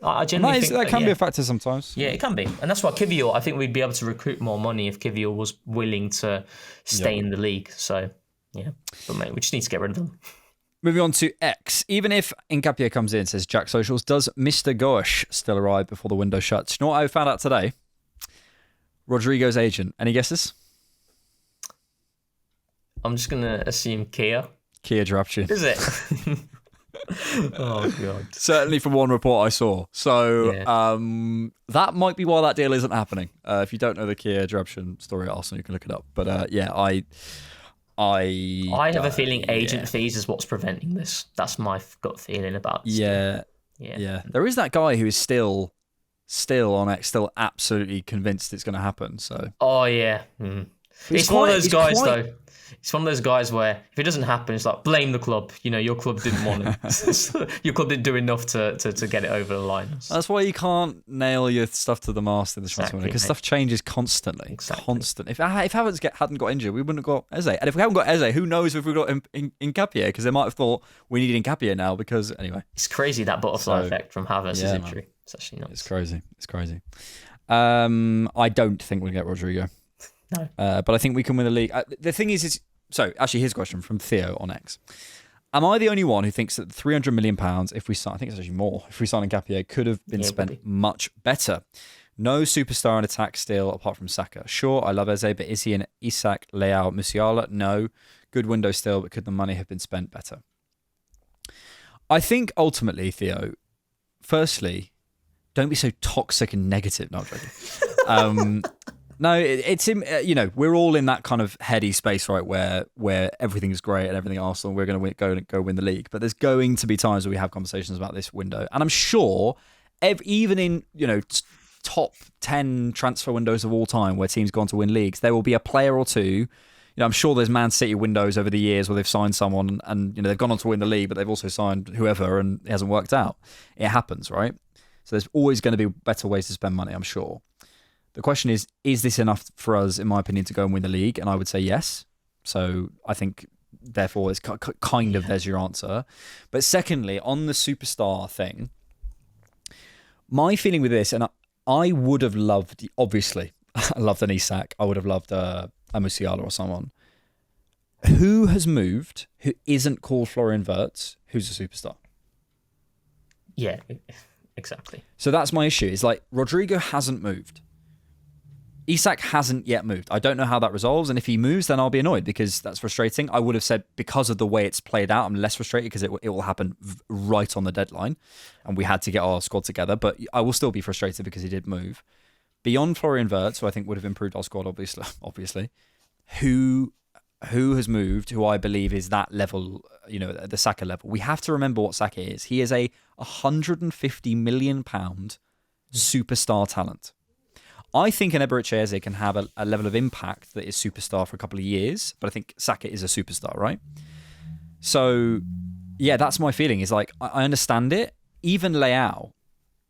I generally think that can be a factor sometimes. Yeah, it can be, and that's why Kivior. I think we'd be able to recruit more money if Kivior was willing to stay in the league. So yeah, but mate, we just need to get rid of them. Moving on to X. Even if Hincapie comes in, says Jack Socials, does Mr. Gosh still arrive before the window shuts? You know what I found out today? Rodrigo's agent. Any guesses? I'm just gonna assume Kia dropped you. Is it? Oh god! Certainly from one report I saw. So that might be why that deal isn't happening. If you don't know the Kia disruption story at Arsenal, you can look it up. But I have a feeling agent fees is what's preventing this. That's my gut feeling about this. Yeah. There is that guy who is still on X, still absolutely convinced it's going to happen. So. Oh yeah. It's one of those guys though. It's one of those guys where if it doesn't happen, it's like, blame the club. You know, your club didn't want it. Your club didn't do enough to get it over the line. That's why you can't nail your stuff to the mast in the transfer window, because stuff changes constantly. Constantly. If Havertz hadn't got injured, we wouldn't have got Eze. And if we haven't got Eze, who knows if we've got Hincapie, because they might have thought we need Hincapie now, because anyway. It's crazy, that butterfly effect from Havertz's injury. It's actually nuts. It's crazy. I don't think we'll get Rodrigo. No. But I think we can win the league. The thing is, so actually, here's a question from Theo on X. Am I the only one who thinks that the £300 million, if we sign, I think it's actually more, if we sign Hincapie, could have been spent much better? No superstar in attack still, apart from Saka. Sure, I love Eze, but is he an Isak, Leao, Musiala? No. Good window still, but could the money have been spent better? I think ultimately, Theo, firstly, don't be so toxic and negative. No, I'm joking. No, it's we're all in that kind of heady space, right, where everything's great and everything Arsenal, we're going to go win the league. But there's going to be times where we have conversations about this window, and I'm sure even in top 10 transfer windows of all time where teams go on to win leagues, there will be a player or two. I'm sure there's Man City windows over the years where they've signed someone and they've gone on to win the league, but they've also signed whoever and it hasn't worked out. It happens, right? So there's always going to be better ways to spend money, I'm sure. The question is this enough for us, in my opinion, to go and win the league? And I would say yes. So I think, therefore, it's kind of there's your answer. But secondly, on the superstar thing, my feeling with this, and I would have loved, obviously, I loved an Isak. I would have loved a Musiala or someone. Who has moved who isn't called Florian Wirtz, who's a superstar? Yeah, exactly. So that's my issue. It's like Rodrigo hasn't moved. Isak hasn't yet moved. I don't know how that resolves, and if he moves, then I'll be annoyed because that's frustrating. I would have said because of the way it's played out, I'm less frustrated because it will happen right on the deadline, and we had to get our squad together, but I will still be frustrated because he did move. Beyond Florian Wirtz, who I think would have improved our squad, obviously, who has moved, who I believe is that level, the Saka level. We have to remember what Saka is. He is a £150 million superstar talent. I think an Eberechi Eze can have a level of impact that is superstar for a couple of years, but I think Saka is a superstar, right? So, yeah, that's my feeling. Is like, I understand it. Even Leao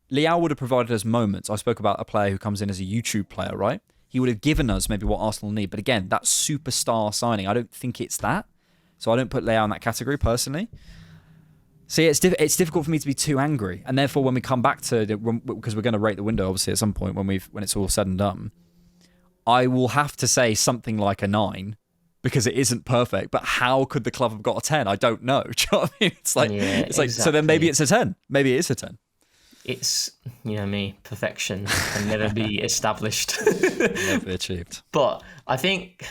would have provided us moments. I spoke about a player who comes in as a YouTube player, right? He would have given us maybe what Arsenal need. But again, that superstar signing, I don't think it's that. So I don't put Leao in that category personally. See, it's difficult for me to be too angry, and therefore when we come back to because we're going to rate the window obviously at some point when it's all said and done, I will have to say something like a 9 because it isn't perfect. But how could the club have got a 10? I don't know. Do you know what I mean? It's like exactly. So then maybe it's a 10. Maybe it is a 10. It's me, perfection can never be established, never be achieved. But I think.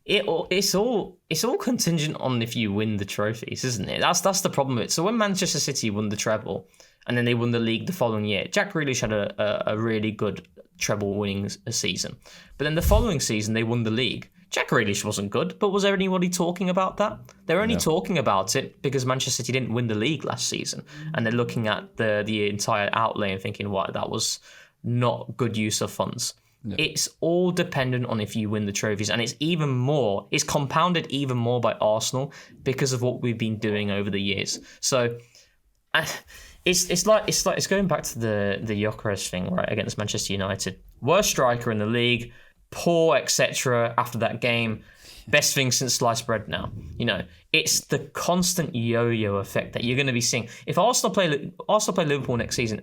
It's all contingent on if you win the trophies, isn't it? That's the problem with it. So when Manchester City won the treble and then they won the league the following year, Jack Grealish had a really good treble winning season. But then the following season they won the league. Jack Grealish wasn't good, but was there anybody talking about that? They're only talking about it because Manchester City didn't win the league last season, and they're looking at the entire outlay and thinking, "Wow, that was not good use of funds." Yeah. It's all dependent on if you win the trophies, and it's compounded even more by Arsenal because of what we've been doing over the years. So it's going back to the Gyökeres thing, right, against Manchester United. Worst striker in the league, poor, etc. after that game. Best thing since sliced bread now. It's the constant yo-yo effect that you're going to be seeing. If Arsenal play Liverpool next week,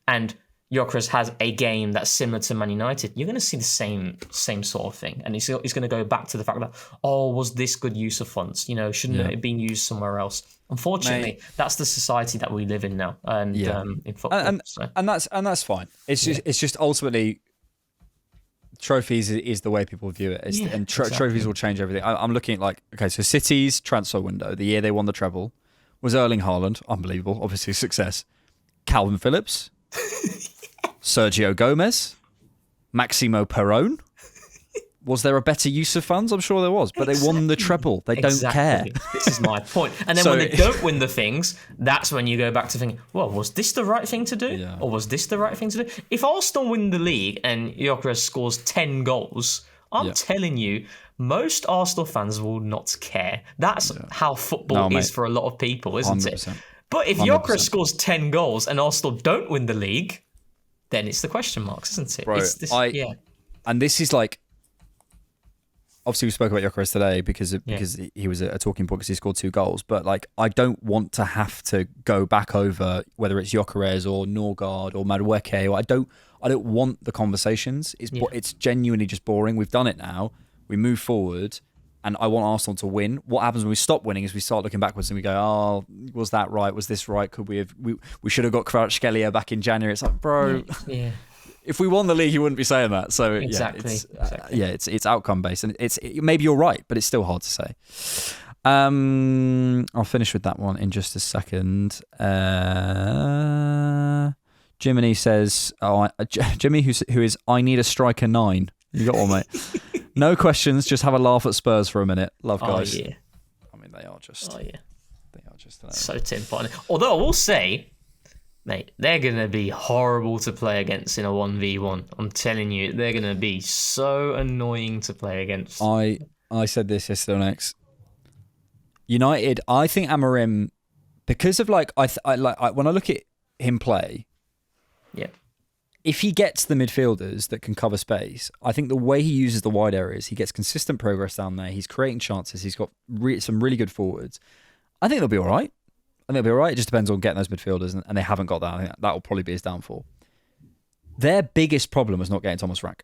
and Gyökeres has a game that's similar to Man United, you're going to see the same sort of thing. And he's going to go back to the fact that, was this good use of funds? Shouldn't it have been used somewhere else? Unfortunately, that's the society that we live in now, and in football. And that's fine. It's just ultimately trophies is the way people view it. Trophies will change everything. I'm looking at so City's transfer window, the year they won the treble, was Erling Haaland, unbelievable, obviously a success. Calvin Phillips. Sergio Gomez, Maximo Perrone. Was there a better use of funds? I'm sure there was, but they won the treble. They don't care. This is my point. And then when they don't win the things, that's when you go back to thinking, well, was this the right thing to do? Yeah. Or was this the right thing to do? If Arsenal win the league and Gyökeres scores 10 goals, I'm telling you, most Arsenal fans will not care. That's how football is for a lot of people, isn't 100%. It? But if Gyökeres scores 10 goals and Arsenal don't win the league, then it's the question marks, isn't it? Bro, and this is obviously we spoke about Gyökeres today because he was a talking point because he scored 2 goals. But I don't want to have to go back over whether it's Gyökeres or Norgard or Madueke. Or I don't want the conversations. It's genuinely just boring. We've done it now. We move forward. And I want Arsenal to win. What happens when we stop winning is we start looking backwards and we go, was that right? Was this right? Could we have? We should have got Kvaratskhelia back in January. It's like, bro, if we won the league, you wouldn't be saying that. So exactly. It's outcome based, and maybe you're right, but it's still hard to say. I'll finish with that one in just a second. Jiminy says, Jimmy, who is I need a striker 9. You got one, mate. No questions, just have a laugh at Spurs for a minute. Love, guys. I mean, they are just... They are just... So tin-potting. Although I will say, mate, they're going to be horrible to play against in a 1v1. I'm telling you, they're going to be so annoying to play against. I said this yesterday on X. United, I think Amorim, because of when I look at him play... Yeah. If he gets the midfielders that can cover space, I think the way he uses the wide areas, he gets consistent progress down there. He's creating chances. He's got some really good forwards. I think they'll be all right. It just depends on getting those midfielders, and they haven't got that. I think that will probably be his downfall. Their biggest problem was not getting Thomas Frank.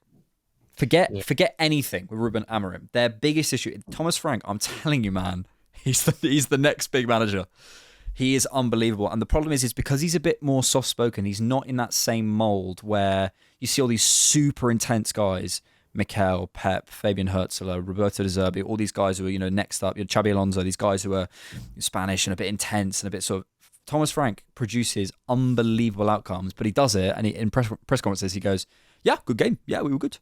Forget anything with Ruben Amorim. Their biggest issue, Thomas Frank, I'm telling you, man, he's the next big manager. He is unbelievable. And the problem is because he's a bit more soft-spoken, he's not in that same mould where you see all these super intense guys, Mikel, Pep, Fabian Herzler, Roberto De Zerbi, all these guys who are, next up, Xabi Alonso, these guys who are Spanish and a bit intense and a bit sort of... Thomas Frank produces unbelievable outcomes, but he does it, and in press conferences, he goes, yeah, good game. Yeah, we were good.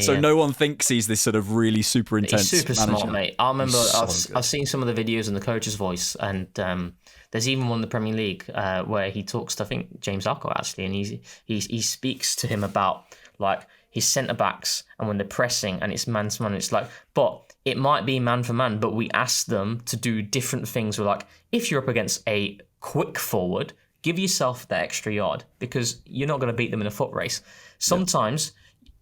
So no one thinks he's this sort of really super intense He's super manager. Smart, mate. I remember I've seen some of the videos in the coach's voice, and there's even one in the Premier League where he talks to, I think, James Arco, actually, and he speaks to him about his centre-backs and when they're pressing and it's man-to-man, it's but it might be man-for-man, but we ask them to do different things. We're if you're up against a quick forward, give yourself that extra yard because you're not going to beat them in a foot race. Sometimes...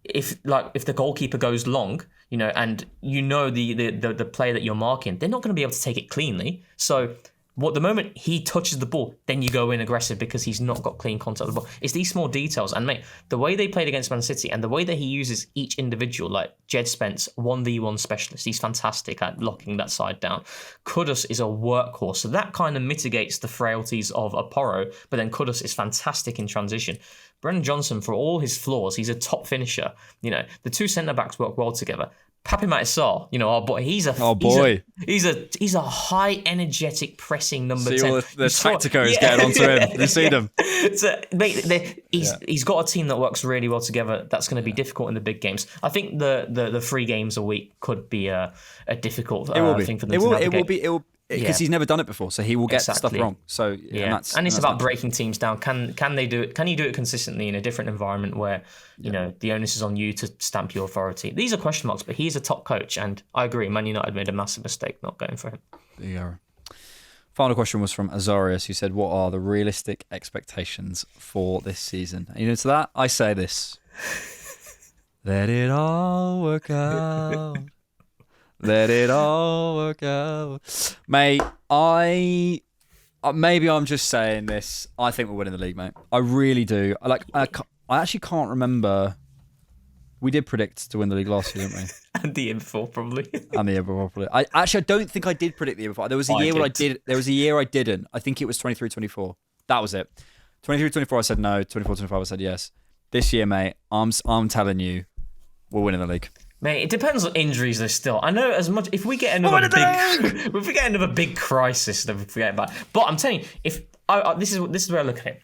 If the goalkeeper goes long, and the player that you're marking, they're not going to be able to take it cleanly. So the moment he touches the ball, then you go in aggressive because he's not got clean contact with the ball. It's these small details. And mate, the way they played against Man City and the way that he uses each individual, like Jed Spence, 1v1 specialist, he's fantastic at locking that side down. Kudus is a workhorse. So that kind of mitigates the frailties of a Porro, but then Kudus is fantastic in transition. Brennan Johnson, for all his flaws, he's a top finisher. The two centre-backs work well together. Papi Matisar, our boy, he's a high energetic pressing number 10. See all the tacticos getting onto him. You see them. So, mate, he's got a team that works really well together. That's going to be difficult in the big games. I think the 3 games a week could be a difficult thing for them to navigate. It will because he's never done it before, so he will get stuff wrong. So and it's about breaking teams down. Can they do it? Can you do it consistently in a different environment where the onus is on you to stamp your authority? These are question marks, but he's a top coach, and I agree. Man United made a massive mistake not going for him. There you go. Final question was from Azarius, who said, "What are the realistic expectations for this season?" And to that, I say this: let it all work out. Let it all work out. Mate, maybe I'm just saying this. I think we're winning the league, mate. I really do. I actually can't remember. We did predict to win the league last year, didn't we? And the year before, probably. And the year before, probably. I don't think I did predict the year before. There was a year where I did. There was a year I didn't. I think it was 23-24. That was it. 23-24, I said no. 24-25, I said yes. This year, mate, I'm telling you, we're winning the league. Mate, it depends on injuries. There's still. I know as much. If we get another big crisis, then we forget about. But I'm telling you, this is where I look at it.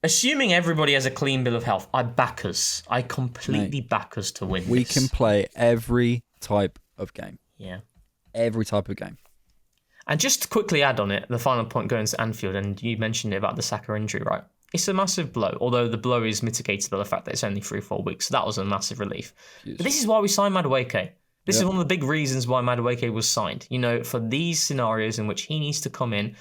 Assuming everybody has a clean bill of health, I back us. I completely back us to win. We can play every type of game. Yeah, every type of game. And just to quickly add on it, the final point going to Anfield, and you mentioned it about the Saka injury, right? It's a massive blow, although the blow is mitigated by the fact that it's only 3-4 weeks. So that was a massive relief. But this is why we signed Madueke. This is one of the big reasons why Madueke was signed. For these scenarios in which he needs to come in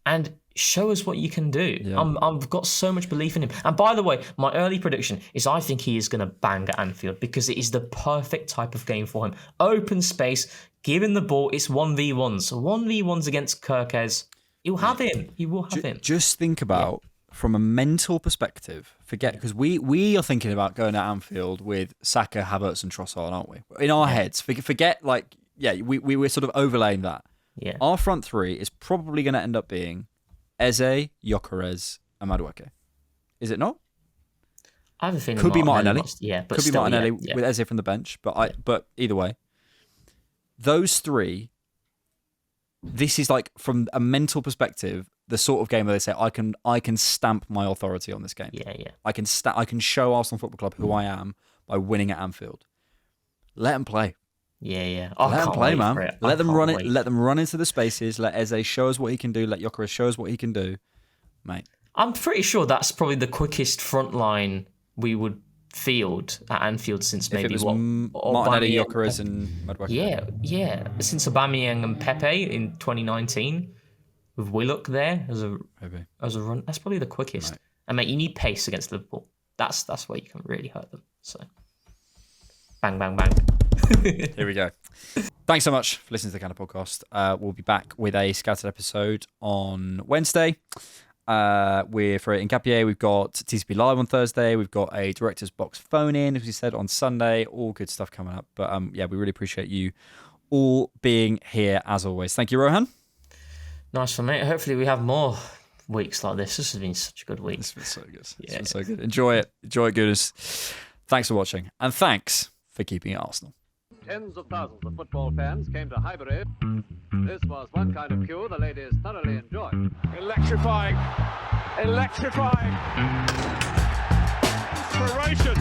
and show us what you can do. Yeah. I've got so much belief in him. And by the way, my early prediction is I think he is going to bang at Anfield because it is the perfect type of game for him. Open space, give him the ball. It's 1v1s. 1v1s against Gyökeres. You'll have him. You will have him. Just think about... From a mental perspective, forget, because we are thinking about going to Anfield with Saka, Havertz and Trossard, aren't we? In our heads, forget we were sort of overlaying that. Yeah. Our front 3 is probably going to end up being Eze, Gyökeres and Madueke. Is it not? I have a feeling could be Martinelli. But could be Martinelli with Eze from the bench. But either way, those 3. This is like from a mental perspective. The sort of game where they say I can stamp my authority on this game. Yeah. I can show Arsenal Football Club who I am by winning at Anfield. Let them play. Yeah. Let them play, man. Let them run it. Let them run into the spaces. Let Eze show us what he can do. Let Gyökeres show us what he can do, mate. I'm pretty sure that's probably the quickest front line we would field at Anfield since maybe Martinelli, Gyökeres and Madueke. Yeah. Since Aubameyang and Pepe in 2019. With Willock there as a run, that's probably the quickest. Right. And mate, you need pace against Liverpool. That's where you can really hurt them. So, bang, bang, bang. Here we go. Thanks so much for listening to the Cannon Podcast. We'll be back with a scouted episode on Wednesday. We're for Hincapie. We've got TCP Live on Thursday. We've got a Director's Box phone in, as we said, on Sunday. All good stuff coming up. But we really appreciate you all being here as always. Thank you, Rohan. Nice one, mate. Hopefully we have more weeks like this. This has been such a good week. It's been so good. It's been so good. Enjoy it. Enjoy it, goodness. Thanks for watching. And thanks for keeping it Arsenal. Tens of thousands of football fans came to Highbury. This was one kind of queue the ladies thoroughly enjoyed. Electrifying. Ferocious.